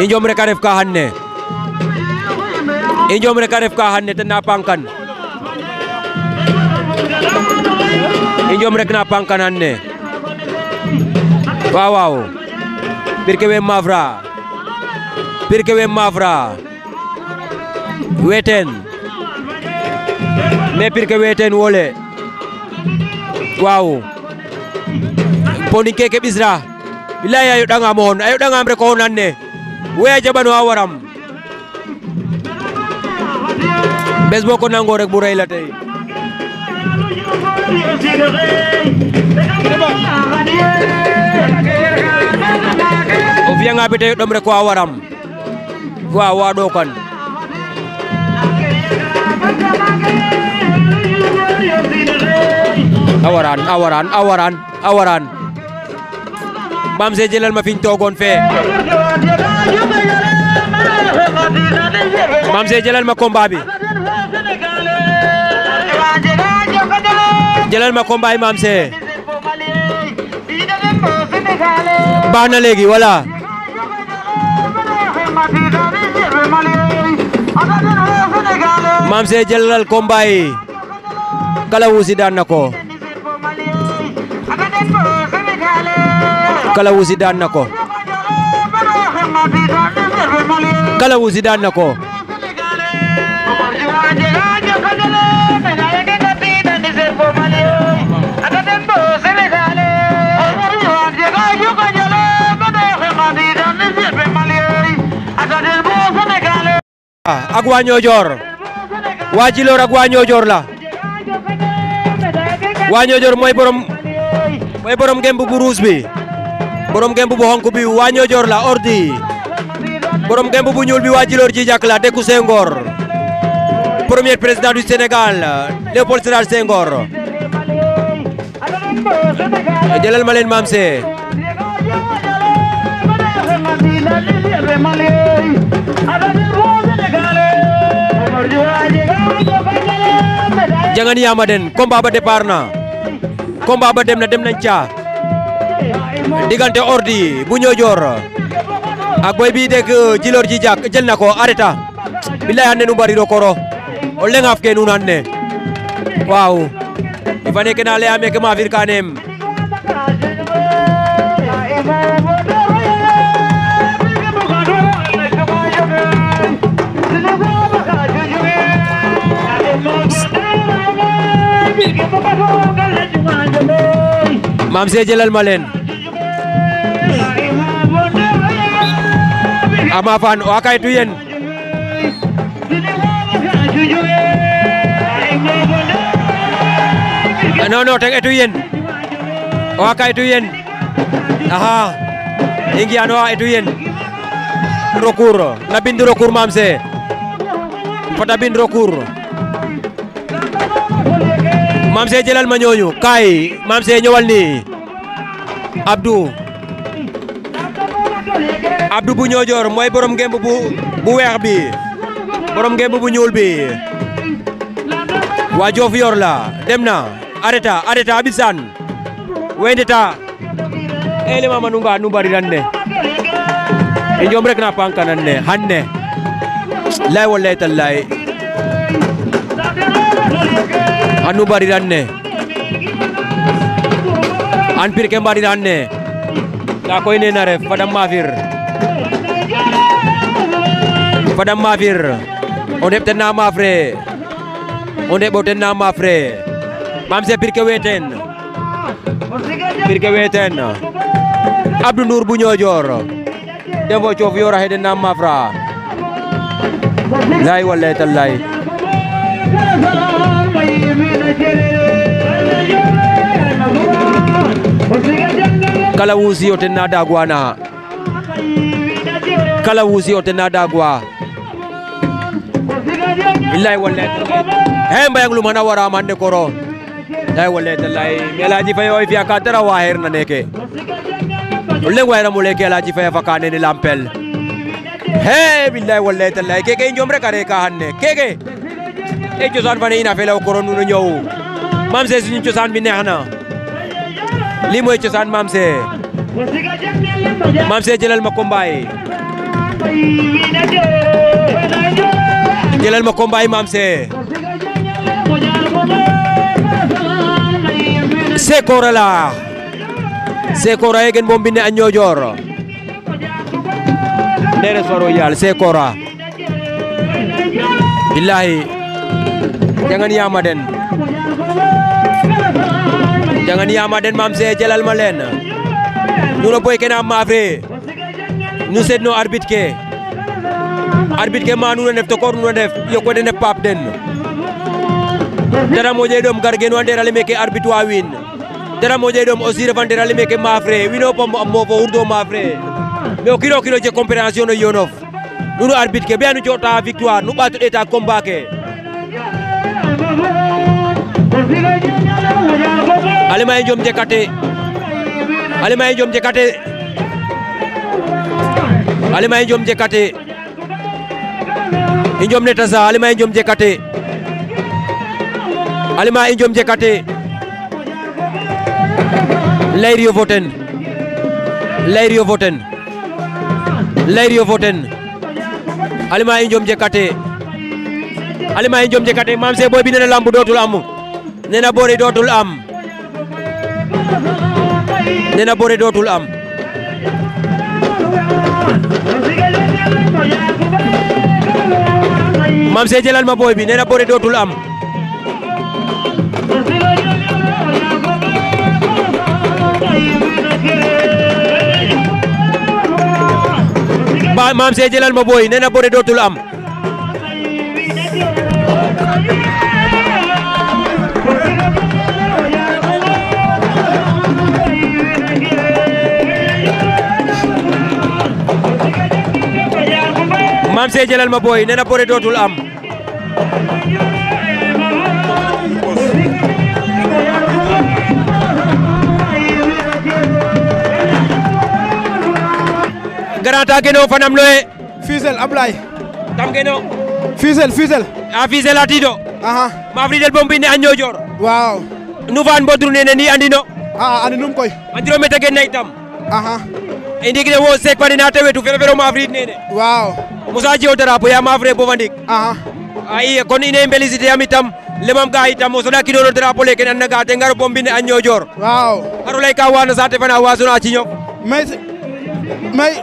injom rek a ref ka hanne te na pankan injom rek na pankan hanne waaw pirke we mafra weten me pirke weten wole waaw poni keke bisra billahi ayo dangam rek ko nanne we jabano awaram bes boko nango rek bu rey la tey o fiya nga bete dom rek ko awaram waaw wa do kan awaran Mamse jëlal ma fiñ toogoon fee Mamse jëlal ma combat bi jëlal ma combat yi Mamse baax na léegi voilà Mamse jëlal combat yi Kalawusi daan na ko Kalawusi daan na ko ak waa Ñoojor waa Djilor ak waa Ñoojor la waa Ñoojor mooy borom ngemb bu rouge bi borom ngemb bu xonk bi waa Ñoojor la ordi borom ngemb bu ñuul bi waa Djilor Djidiack la Dékou Senghor premier président du Sénégal Léopold Sédar Senghor jëlal ma leen Mamse jangan yama den combat ba départ na combat ba dem nañ ca diggante ordi bu Ñoojor ak boy bi dégg Djilor Djidiack jël na ko arrêta billahi hanne nu mbari rokoro o lengaf ke nun hanne waaw i fane ke na leya meke ma fir kanem Mam se jëlal ma leen Ama Fan o akaytu yen non teg etu yen o akaytu yen aha ingi ano etu yen recours na bind recours Mam se fata bind recours Mam se jëlal ma ñooñu kay Mam se ñëwal ni Abdou bu Ñoojoor mooy borom ngemb bu weex bi borom ngemb bu ñuul bi waa Diofior la dem na arrêta abisan wendeta ele mama nunga numbari ranne e jom rek na panka nanne hanne lay wallahi tallahi anu bari ranne an pir ke bari ranne da koy ne na ref fadam mafir on debten na mafre on deboten na mafre Mam se pir ke weten Abdou Ndour bu Ñoojoor dembo Diofior heden na mafra lay wallahi tallahi kala wusi o ten na dagwa na kala wusi o ten na dagwa billahi wallahi he mbayang lumana wara mande koro lay wallahi tallahi Elhaji Faye oy fiya ka dara waher na neke leng wayra mo leke Elhaji Faye fakane ni lampel he billahi wallahi tallahi keke njom rek are ka hanne keke e cosaan fane ina fela koro nu ñëw Mam se suñu cosaan bi neex na lii mooy cosaan Mam se jëlal ma kombaay Mam se Sekora la Sekora yegen bom binde a Ñoojoor deres faro yal Sekora billahi jangan yama den Mam se jëlal ma leen nuno boy ke na mafre nu sedno arbitre ke ma nuno def to kor nuno def yoko den pap den dara mo jeydom gargen wande rale meke arbitre wa win dara mo jeydom aussi revande rale meke mafre wino pom mo fo urdo mafre mais o kilo je compréhension no yonof nuno arbitre ke be nu jota victoire nu batu eta combat ke Alima Njom Jekate Njom Netasa Alima Njom Jekate Layrio voten Alima Njom Jekate Mam se boy bi nena lambu dootul am nena bore dootul am Mam se jëlal ma boy bi nena bore dootul am Mam se jëlal ma boy nena bore dootul am Mam se jëlal ma boy nena bore dootul am garanta geno fanam loye Fissel Ablaye tam geno Fissel a Fissel atido ma fridel bombine a Ñoojoor waaw nu fan bodru nene ni andino andi num koy andiro meta gen na itam indi gine wo sek fani na tewetu fefero ma frid nene waaw Moussa Diow drapeau ya ma fre bo fandik ay kon ine belicité am itam lemam ga itam o soda kidono drapeau leke nan naga te ngar bombine a Ñoojoor waaw haro lay ka wana sate fana wasuna ci ñok may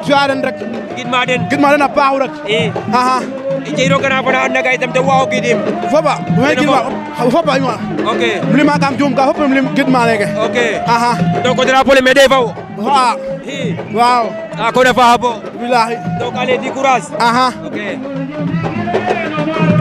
suaren rek gidma den a paax rek jeyro gana fana anda ga itam te wa o gidim foba way gidma foba ma ok lima kam jum ka fop lim gidma leke ok aha donc drapeau le mede faw ha waaw a ko defa bo billahi donc allez di courage aha ok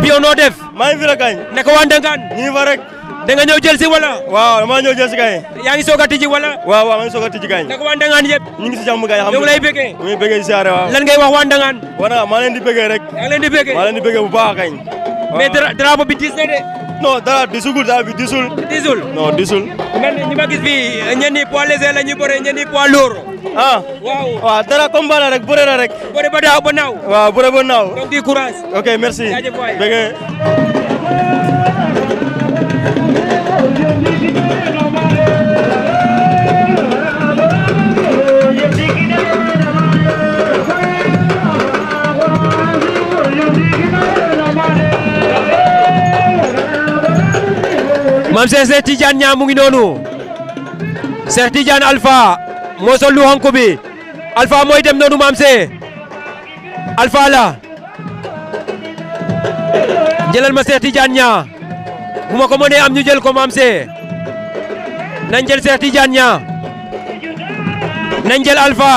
bio no def may fi rek gañ ne ko wandangan ni fa rek da nga ñëw jël si wala waaw dama ñëw jël si kay yaa ngi soog a tijji wala waaw waaw maa ngi soog a tijji kay naka wandangan yëpp ñu ngi si jàmm kay ñu ngi lay bëggee ñu ngi bëggee siyaare waaw lan ngay wax wandangan wana maa leen di bëggee rek yaa leen di bëggee maa leen di bëggee bu baax kañ mais drapeau bi diis na de non dara disugul dara bi disul non disul man ñi ma gis fii ñenn ñi poids léger la ñu bëre ñenn ñi poids lourd waaw dara combat la rek bëre la rek bëre ba daaw ba naaw waaw bëre ba naaw donc di courage ok merci bëggee Mam Cheikh Tidiane Niang mu ngi noonu Cheikh Tidiane Alpha moo sol lu xonk bi Alpha mooy dem noonu Mam Cheikh Alpha la jëlal ma Cheikh Tidiane Niang bu ma ko mënee am ñu jël ko Mam Cheikh nañ jël Cheikh Tidiane Niang nañ jël Alpha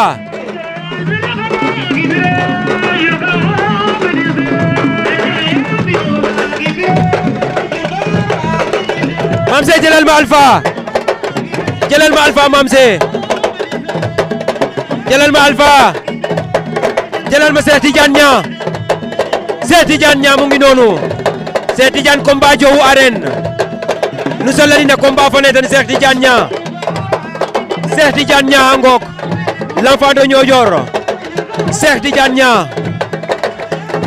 Mam Cheikh jëlal ma Alpha Mam Cheikh jëlal ma Alpha jëlal ma Cheikh Tidiane Niang mu ngi noonu Cheikh Tidiane combat jowu arène nu solalina combat fane tan Cheikh Tidiane Niang ngok l'enfant de Niodior Cheikh Tidiane Niang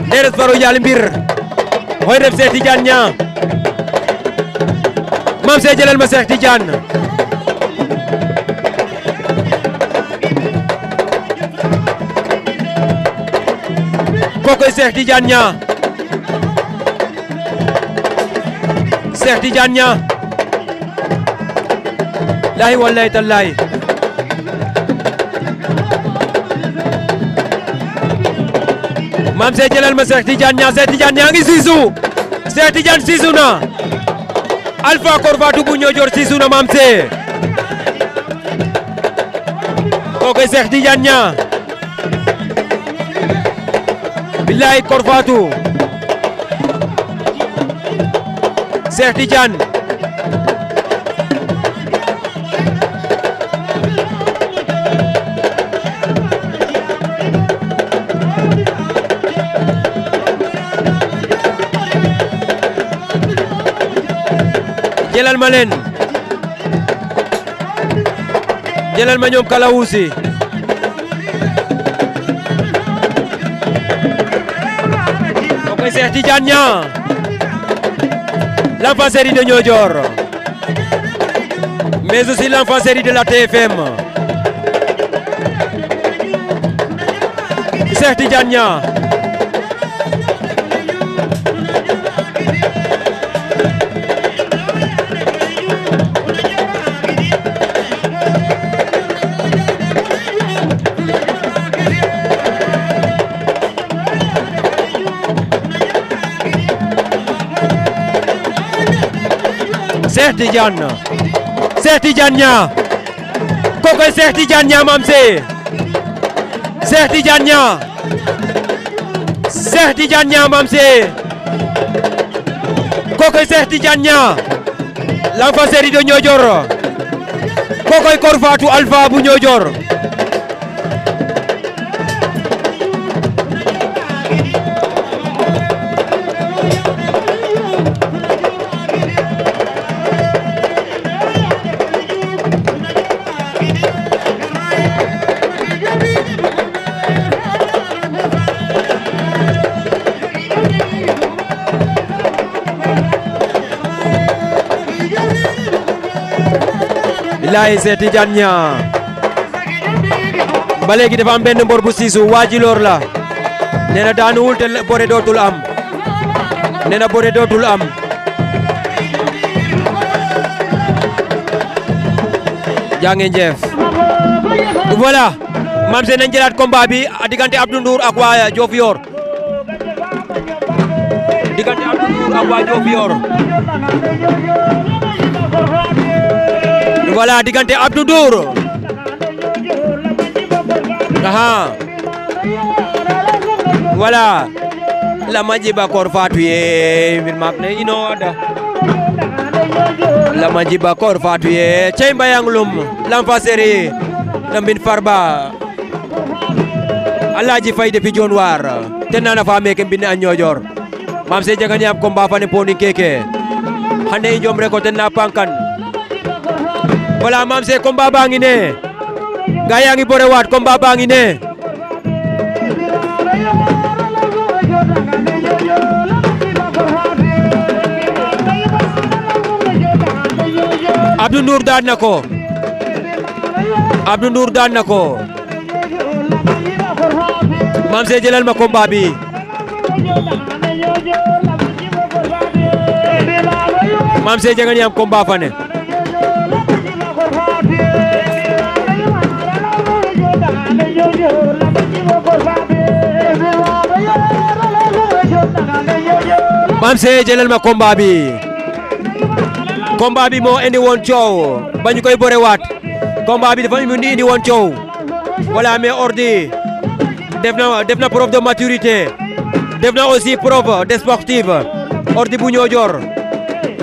nderes faro yal mbir hoy ref Cheikh Tidiane Niang Mam Cheikh jëlal ma Cheikh Tidiane kokoy Cheikh Tidiane Niang lahi wallahi tallahi Mam Cheikh jëlal ma Cheikh Tidiane Niang ngi siisu Cheikh Tidiane siisu na Alpha Korfatou bu Niodior siisu na Mam Cheikh kokoy Cheikh Tidiane Niang billahi Korfatou Cheikh Tidiane jëlal ma leen jëlal ma ñoom Kalawusi kokoy Cheikh Tidiane Niang l'enfant série de Niodior mais aussi l'enfant série de la TFM Cheikh Tidiane Niang Cheikh Tidiane Niang kokoy Cheikh Tidiane Niang Mam Cheikh Cheikh Tidiane Niang Mam Cheikh kokoy Cheikh Tidiane Niang l'enfant série de Niodior kokoy Korfatou Alpha bu Niodior billahi Cheikh Tidiane Niang ba léegi dafa am benn mbor bu siisu waajiloor la nee na daanuwul te bore dootul am nee na bore dootul am jàngeen jëf voilà Mam Cheikh nañ jëlaat combat bi diggante Abdou Ndour ak waa Diofior diggante Abdou Ndour ak waa Diofior voilà diggante Abdou Ndour aha voilà la majiba kor fatu ye min makne ino ada la majiba kor fatu ye cey mbayang lum lampa seri tambin farba Alhaji Faye depuis Dionewar tenana fa meke mbine a Niodior mam se jagani am combat fane poni keke hande i jom reko tenna pankan voilà mam se combat bangi ne ga yangi bore wat combat bangi ne Abdou Ndour daan na ko Abdou Ndour daan na ko mam se jëlal ma combat bi mam se jagani am combat fane mam se jëlal ma combat bi moo indi woon coow bañu koy bore waat combat bi dafa indi woon coow voilà mais Ordi def na preuve de maturité def na aussi preuve de sportive Ordi bu Niodior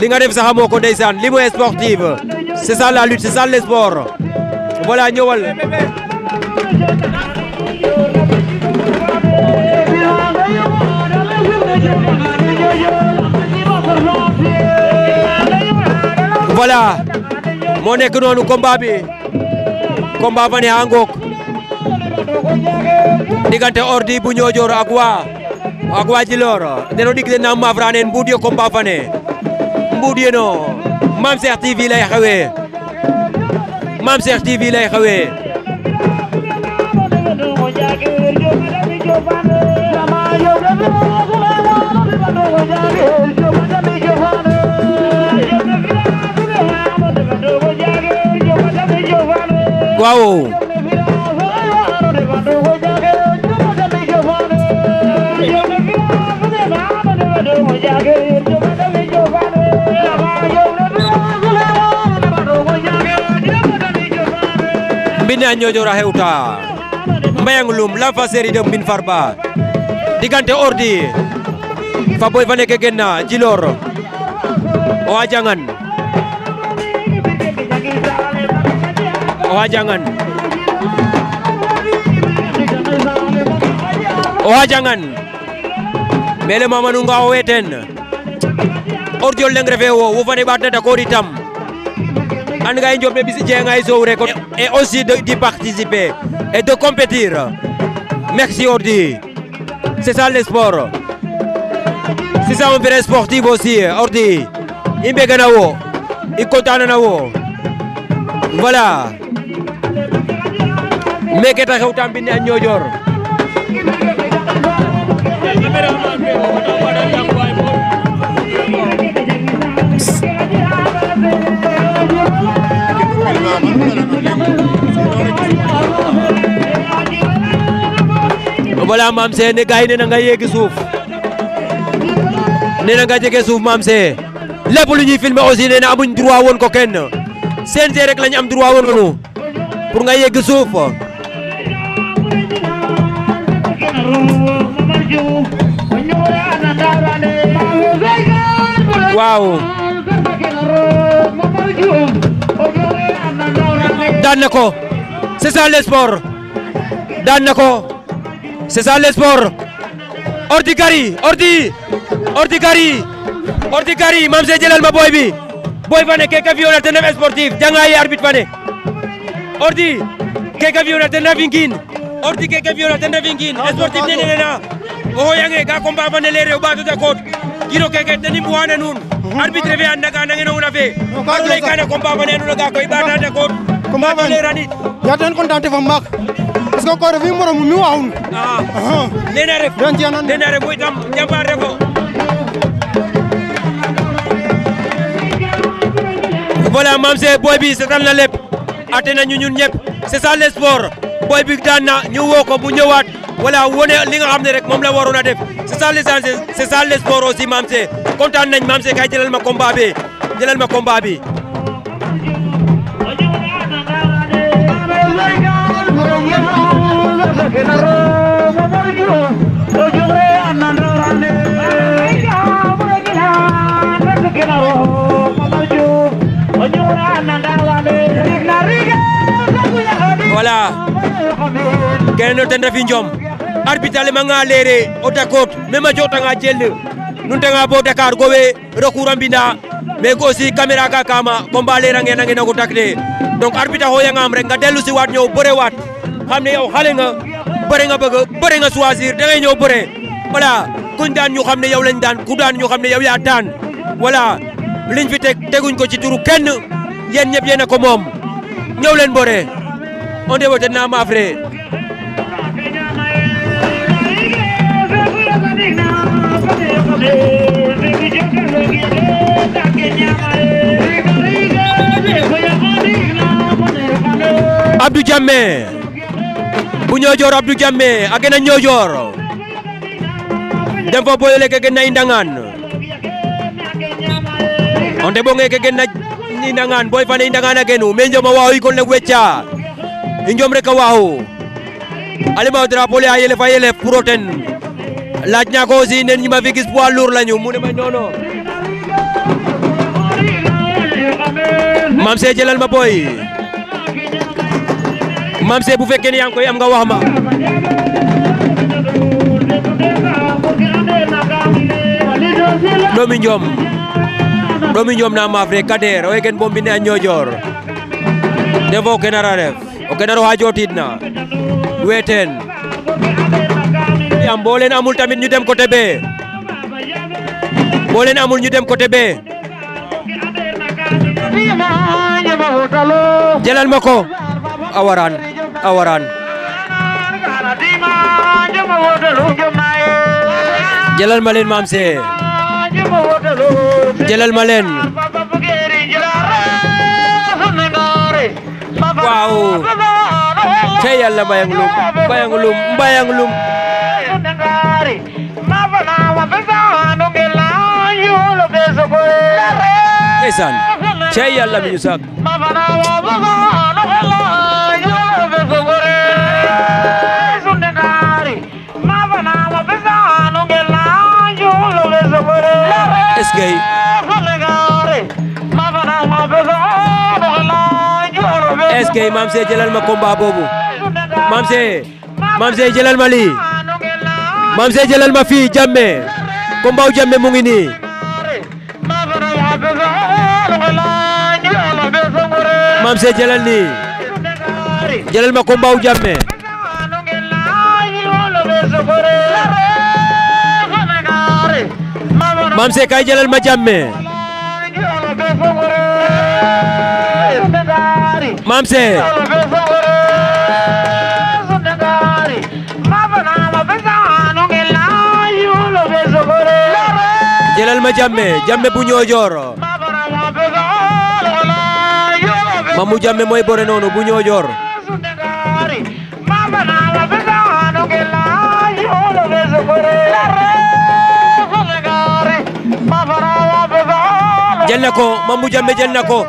li nga def sax xamoo ko ndeysaan li mooy sportive c'est ça la lutte c'est ça le sport voilà ñëwal voilà moo nekk noonu combat fa ne angok diggante Ordi bu Niodior ak waa Djilor deno dig na mafranen mbud yo combat fa ne mbud yeno Mame Cheikh TV lay xewee Mame Cheikh TV lay xewee waaw mbine a Niodior a xewta mbayang lum la fa série de mbin farba diggante Ordi fa boy fa neke genna Djilor o a jangan mele mamanu nga o weten Ordi o leng refe wo fane ɓaat na d'accord itam an nga job ne bisi jenga iso rek et aussi de participer et de compétir merci Ordi c'est ça le sport c'est ça un vrai sportif aussi Ordi i mbega na wo i kontaan na wo voilà meke ta xewta mbine a Niodior voilà Mame Cheikh ne gaay ne na nga yegg suuf ne na nga jege suuf Mame Cheikh lépp lu ñuy filmer aussi ne na amuñ droit woon ko kenn CNG rek lañ am droit woon ko pour nga yegg suuf waaw daan na ko c'est ça le sport daan na ko c'est ça le sport Ordi gari Mame Cheikh jëlal ma boy fa ne keke fi'oona ten ref sportif janga ye arbitre fa ne Ordi keke fi'oona ten ref ngin sportif nene nena o xoyange ga combat fa ne lere o ɓaatu d'accord kiro keke ten i mbuxana nuun arbitre fe anda nangena una fe adu lay kana combat fa ne andoona ga koy ɓaata d'accord combat fa leranit ya ten contente fa maak parce que ko refi morom mi waxun nena ref bo itam jambar refo voilà Mame Cheikh boy bi setal na lépp ate nañu ñun ñëpp c'est ça le sport boy bi daan na ñu woo ko bu ñëwaat voilà wone li nga xam ne rek moom la waroon a def c'est ça le sport aussi Mamse kontaan nañ Mamse kay jëlal ma combat bi voilà kene ten refi Njom arbitre le manga lere o Dakar même a jotanga jël nun tanga bo Dakar gowe recours a mbinda mais aussi caméra ka kama combat lera ngena ngena ko takde donc arbitre hoyangam rek nga delu ci wat ñew bëre wat xamne yow xale nga bëre nga choisir da ngay ñew bëre voilà kuñ daan ñu xamne yow lañ daan ku daan ñu xamne yow ya daan voilà liñ fi teguñ ko ci turu kenn yeen ñep yeen ko mom ñew leen bëre on déwote na ma frère Abdou Jammeh bu Niodior Abdou Jammeh a gena Niodior dem fo boyole ke gena Indangan onde bonge ke gena Indangan boy fane Indangan a genu me Njom a waaxu ikol ne wecca i Njom rek a waaxu alima drapeau le a yelef pour o ten laaj na ko aussi nen ñi ma fi gis poids lourd lañu mu ne ma nono Mamse jëlal ma boy Mamse bu fekkee ne yaa ngi koy am nga wax ma doomi Njom na ma frère Kader o ken bombi ne a Niodior defo kenara ref o kenaro ha jotidna weten yam boo leen amul tamit ñu dem côté B boo leen amul ñu dem côté B jëlal ma ko awaran jëlal ma leen Mamse jëlal ma leen waaw te yàlla mbayang lum ndeysaan te yàlla mi ñu sak est-ce que Mamse jëlal ma combat boobu Mamse jëlal ma lii Mamse jëlal ma fii Jammeh combat u Jammeh mu ngi nii Mamse jëlal nii jëlal ma combat u Jammeh Mamse kay jëlal ma Jammeh Mamse jëlal ma Jammeh bu Niodior Mamou Jammeh mooy bore noonu bu Niodior jël na ko Mamou Jammeh jël na ko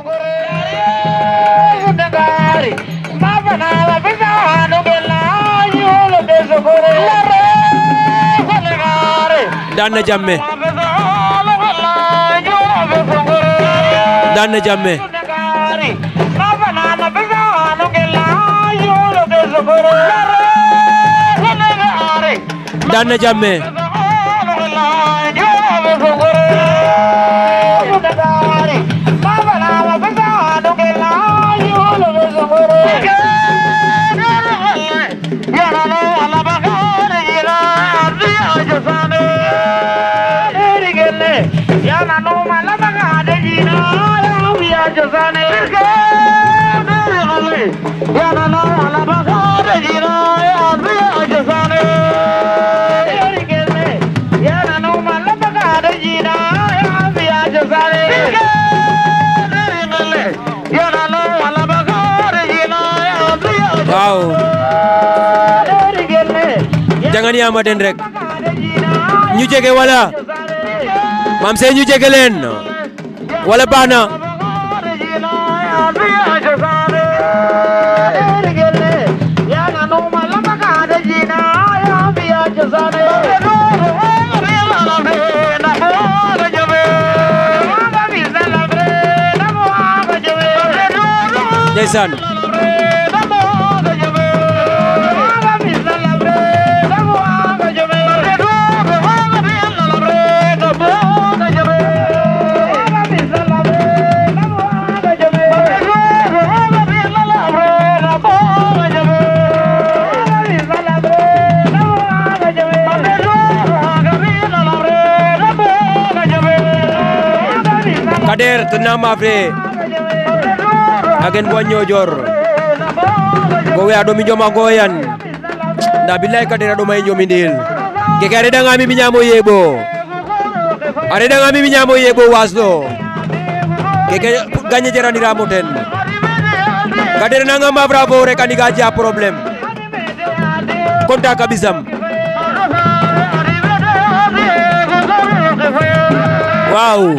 daan na Jammeh daan na Jammeh daan na Jammeh waaw jangan yama den rek ñu jege wala Mame Seye ñu jege leen wala baax na ndeysaan Kader tenang mafre agen bo Niodior go we ado mi joma goyan nda billahi Kader ado may nyomi ndil ke kare danga mi nyamo yebo are danga mi nyamo yebo wasdo ke ganye jarani ramoten Kader nanga ma bravo rek andi gaja problem konta kabisam wow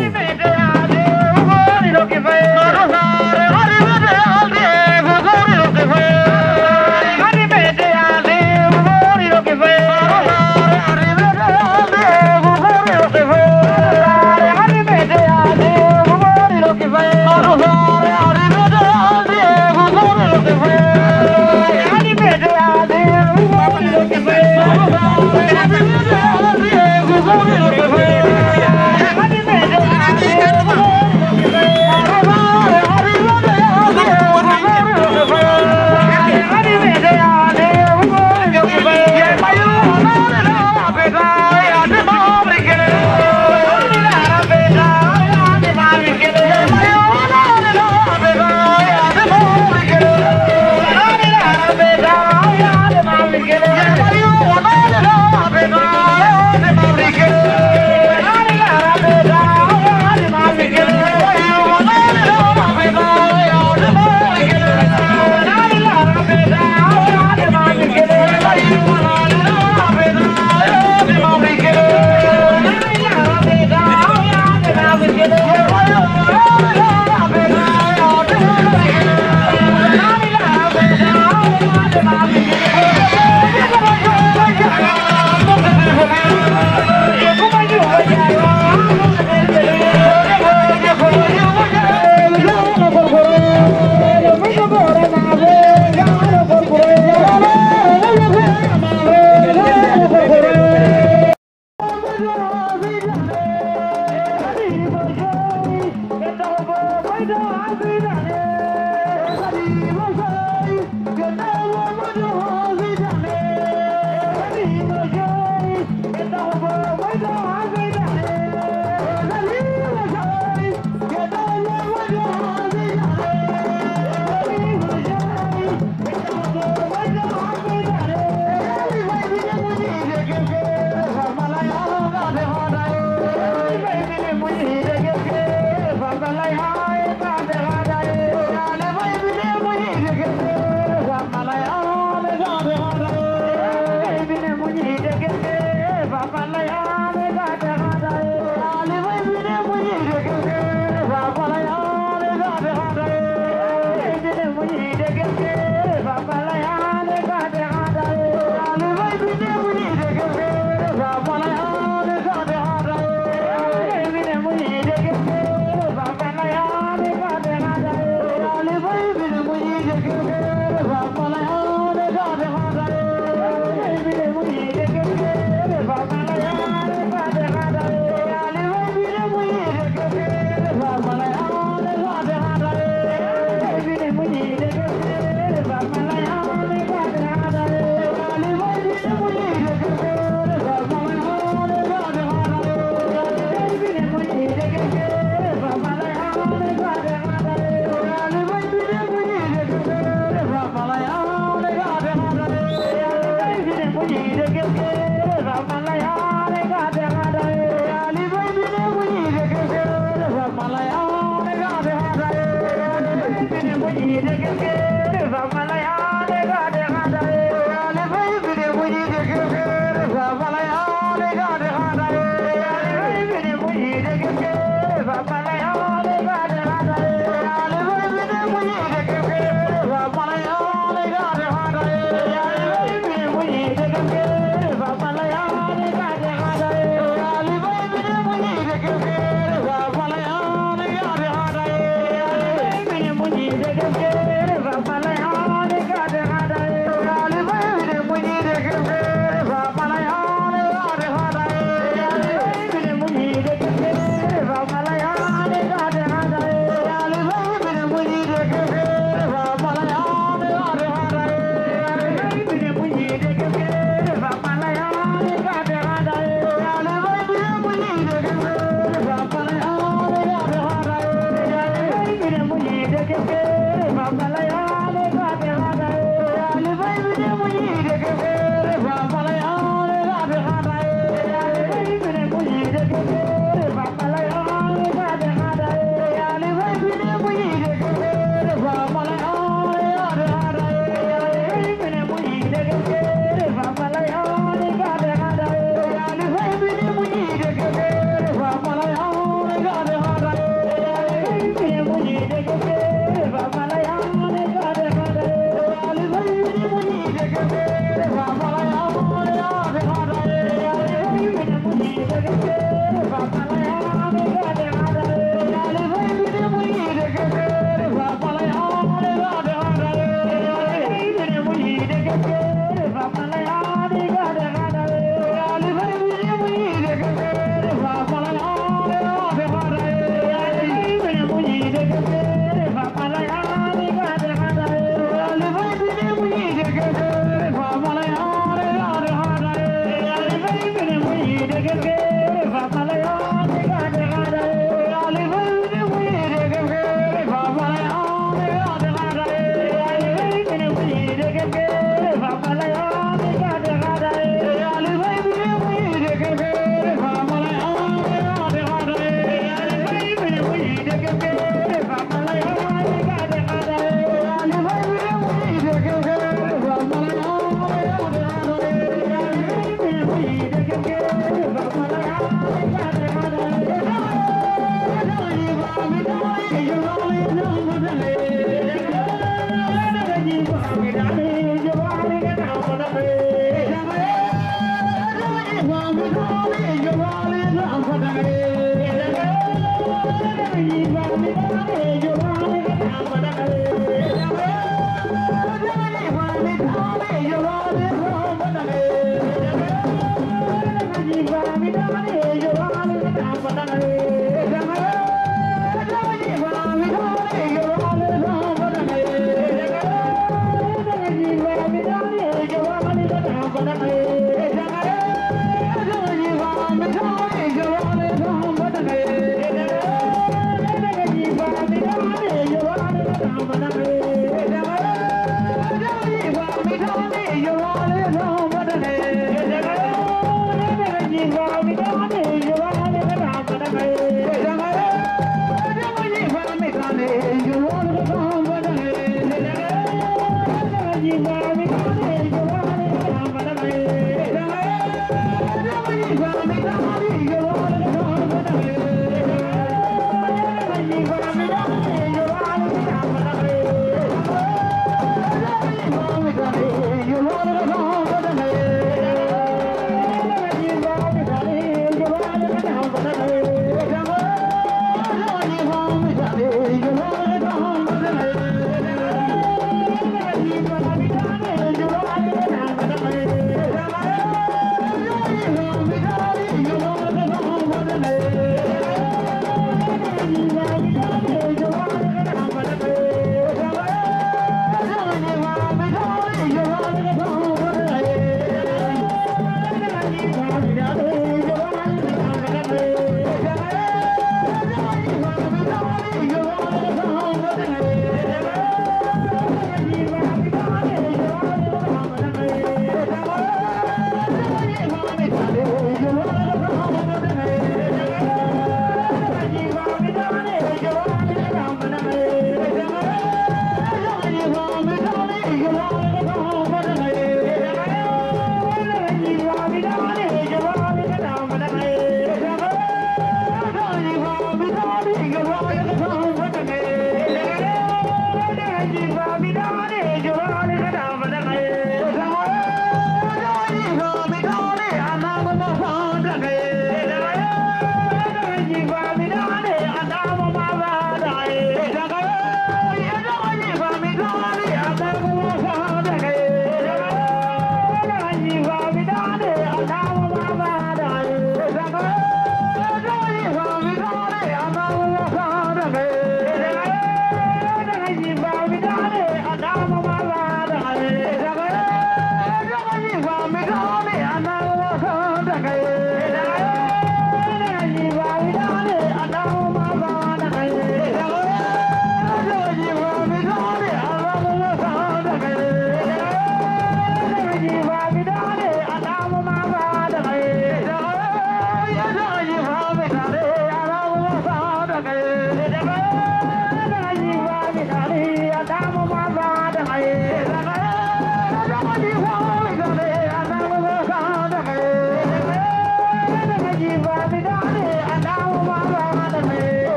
Baba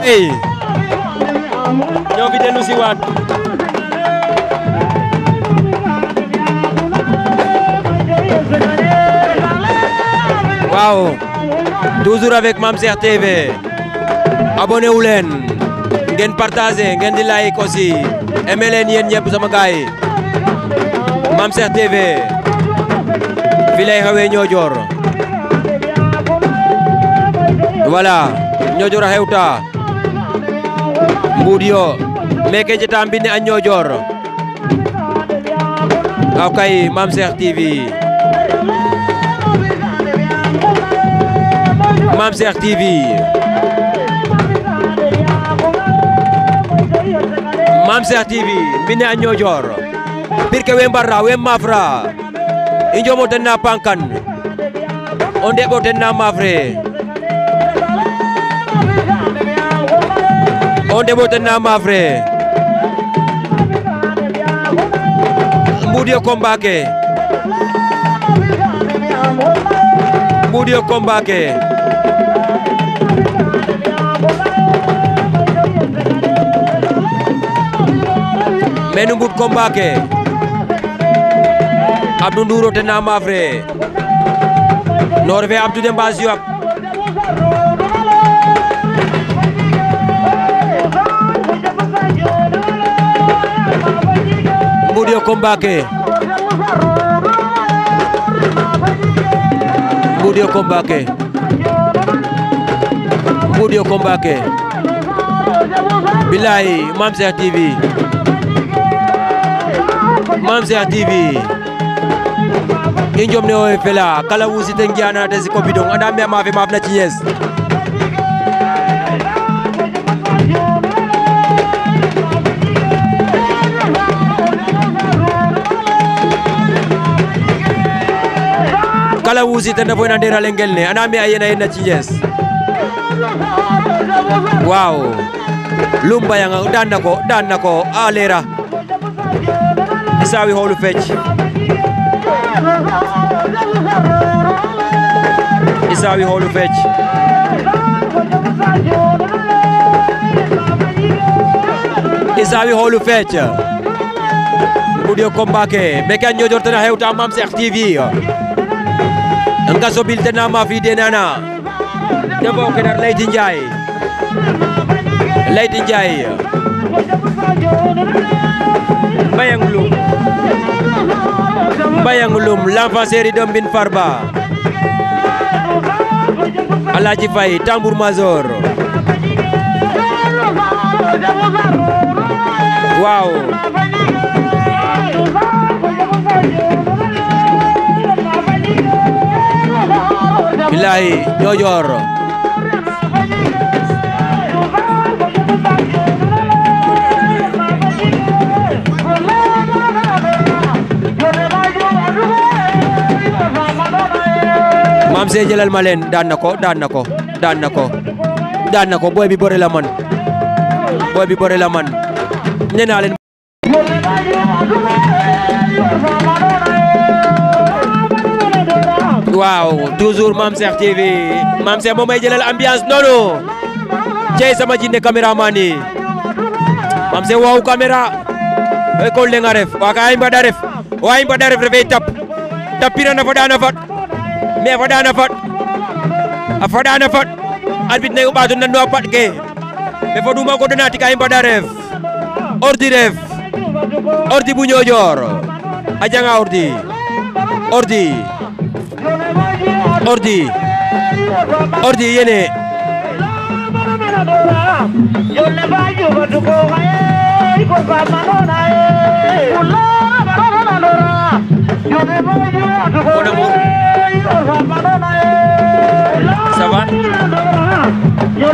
Hey. ñoo fi dellu si waat waaw toujours avec Mame Cheikh TV abonné wu leen ngeen partagé ngeen di like aussi aimé leen yéen ñëpp sama gaay yi Mame Cheikh TV fi lay xewee Niodior voilà Niodior a xewta Mbudio meke jeta mbine a Niodior aw kay Mame Cheikh TV Mame Cheikh TV Mame Cheikh TV mbine a Niodior pirke we mbarra we mafra i njomoten na pankan o ndeɓoten na mafre o ndeɓoten na mafre Mbudio combat ke Mbudio combat ke menu mbut combat ke Abdou Ndouro te na mafre nor fe Abdou Demba Siop Mbudio combat ke Mbudio combat ke Mbudio combat ke bilaay Mame Cheikh TV Mame Cheikh TV i njom ne o fela kala wusite ngiana te siko bidong anda me ma fe maf na ci yes kala wusite na boy na ndera lengel ne anda me ayena yena ci yes wow lumba yang dan nako alera isawi holu fecc isawi holu fecc isawi holu fecc Mbudio combat ke meke Niodior tena hewta Mame Cheikh TV nga sobil tena ma fi denana debo ke dar Leyti Ndiaye Mbayang Loum l'enfant série de Mbine Farba Aladji Faye Tambour Major waaw bilaay Niodior Mame Cheikh jëlal ma leen daan na ko boy bi bëre la man nee naa leen waaw toujours Mame Cheikh TV Mame Cheikh moom may jëlal ambiance noonu cey sama jinne cameraman yi Mame Cheikh waaw caméra ay ko lenga ref wa ka ay mbada ref refay tapira na fa dana fat mais a fadana fat arbit ne ɓato nanno a pat ke me foduma ko donati ka i mbada ref ordi bu Niodior a janga ordi yene ça va Yo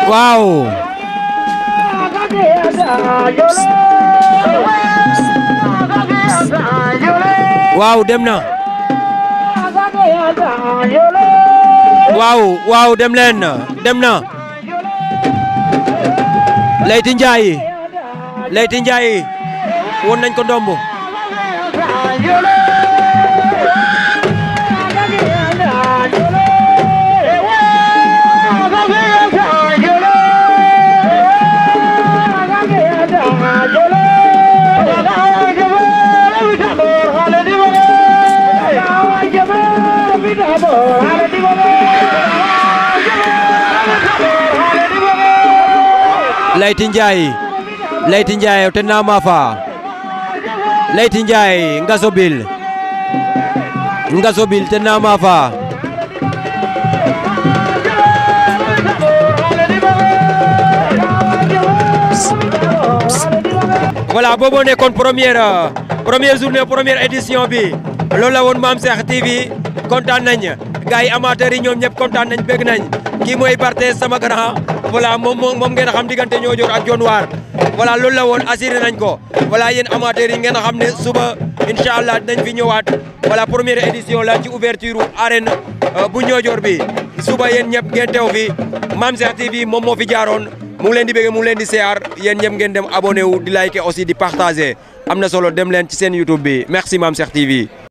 waaw waaw dem na waaw dem leen dem na Leyti Ndiaye won nañ ko ndombo Leyti Ndiaye te na mafa Leyti Ndiaye Ngazobil te na mafa voilà boobu nekkoon première journée première édition bi loolu la woon Mame Cheikh TV kontaan nañ gars yi amateurs yi ñoom ñëpp kontaan nañ bëgg nañ kii mooy Barthé sama grand voilà moom ngeen xam diggante Niodior ak Dionewar voilà loolu la woon assuré nañ ko voilà yéen amateurs yi ngeen xam ne suba incha allah dinañ fi ñëwaat voilà première édition la ci ouverture arène bu Niodior bi suba yéen ñëpp ngeen teew fi Mame Cheikh TV moom moo fi jaaroon mu ngi leen di bëgg mu ngi leen di siyaar yéen ñëpp ngeen dem abonné wu di liker aussi di partager am na solo dem leen ci seen YouTube bi merci Mame Cheikh TV.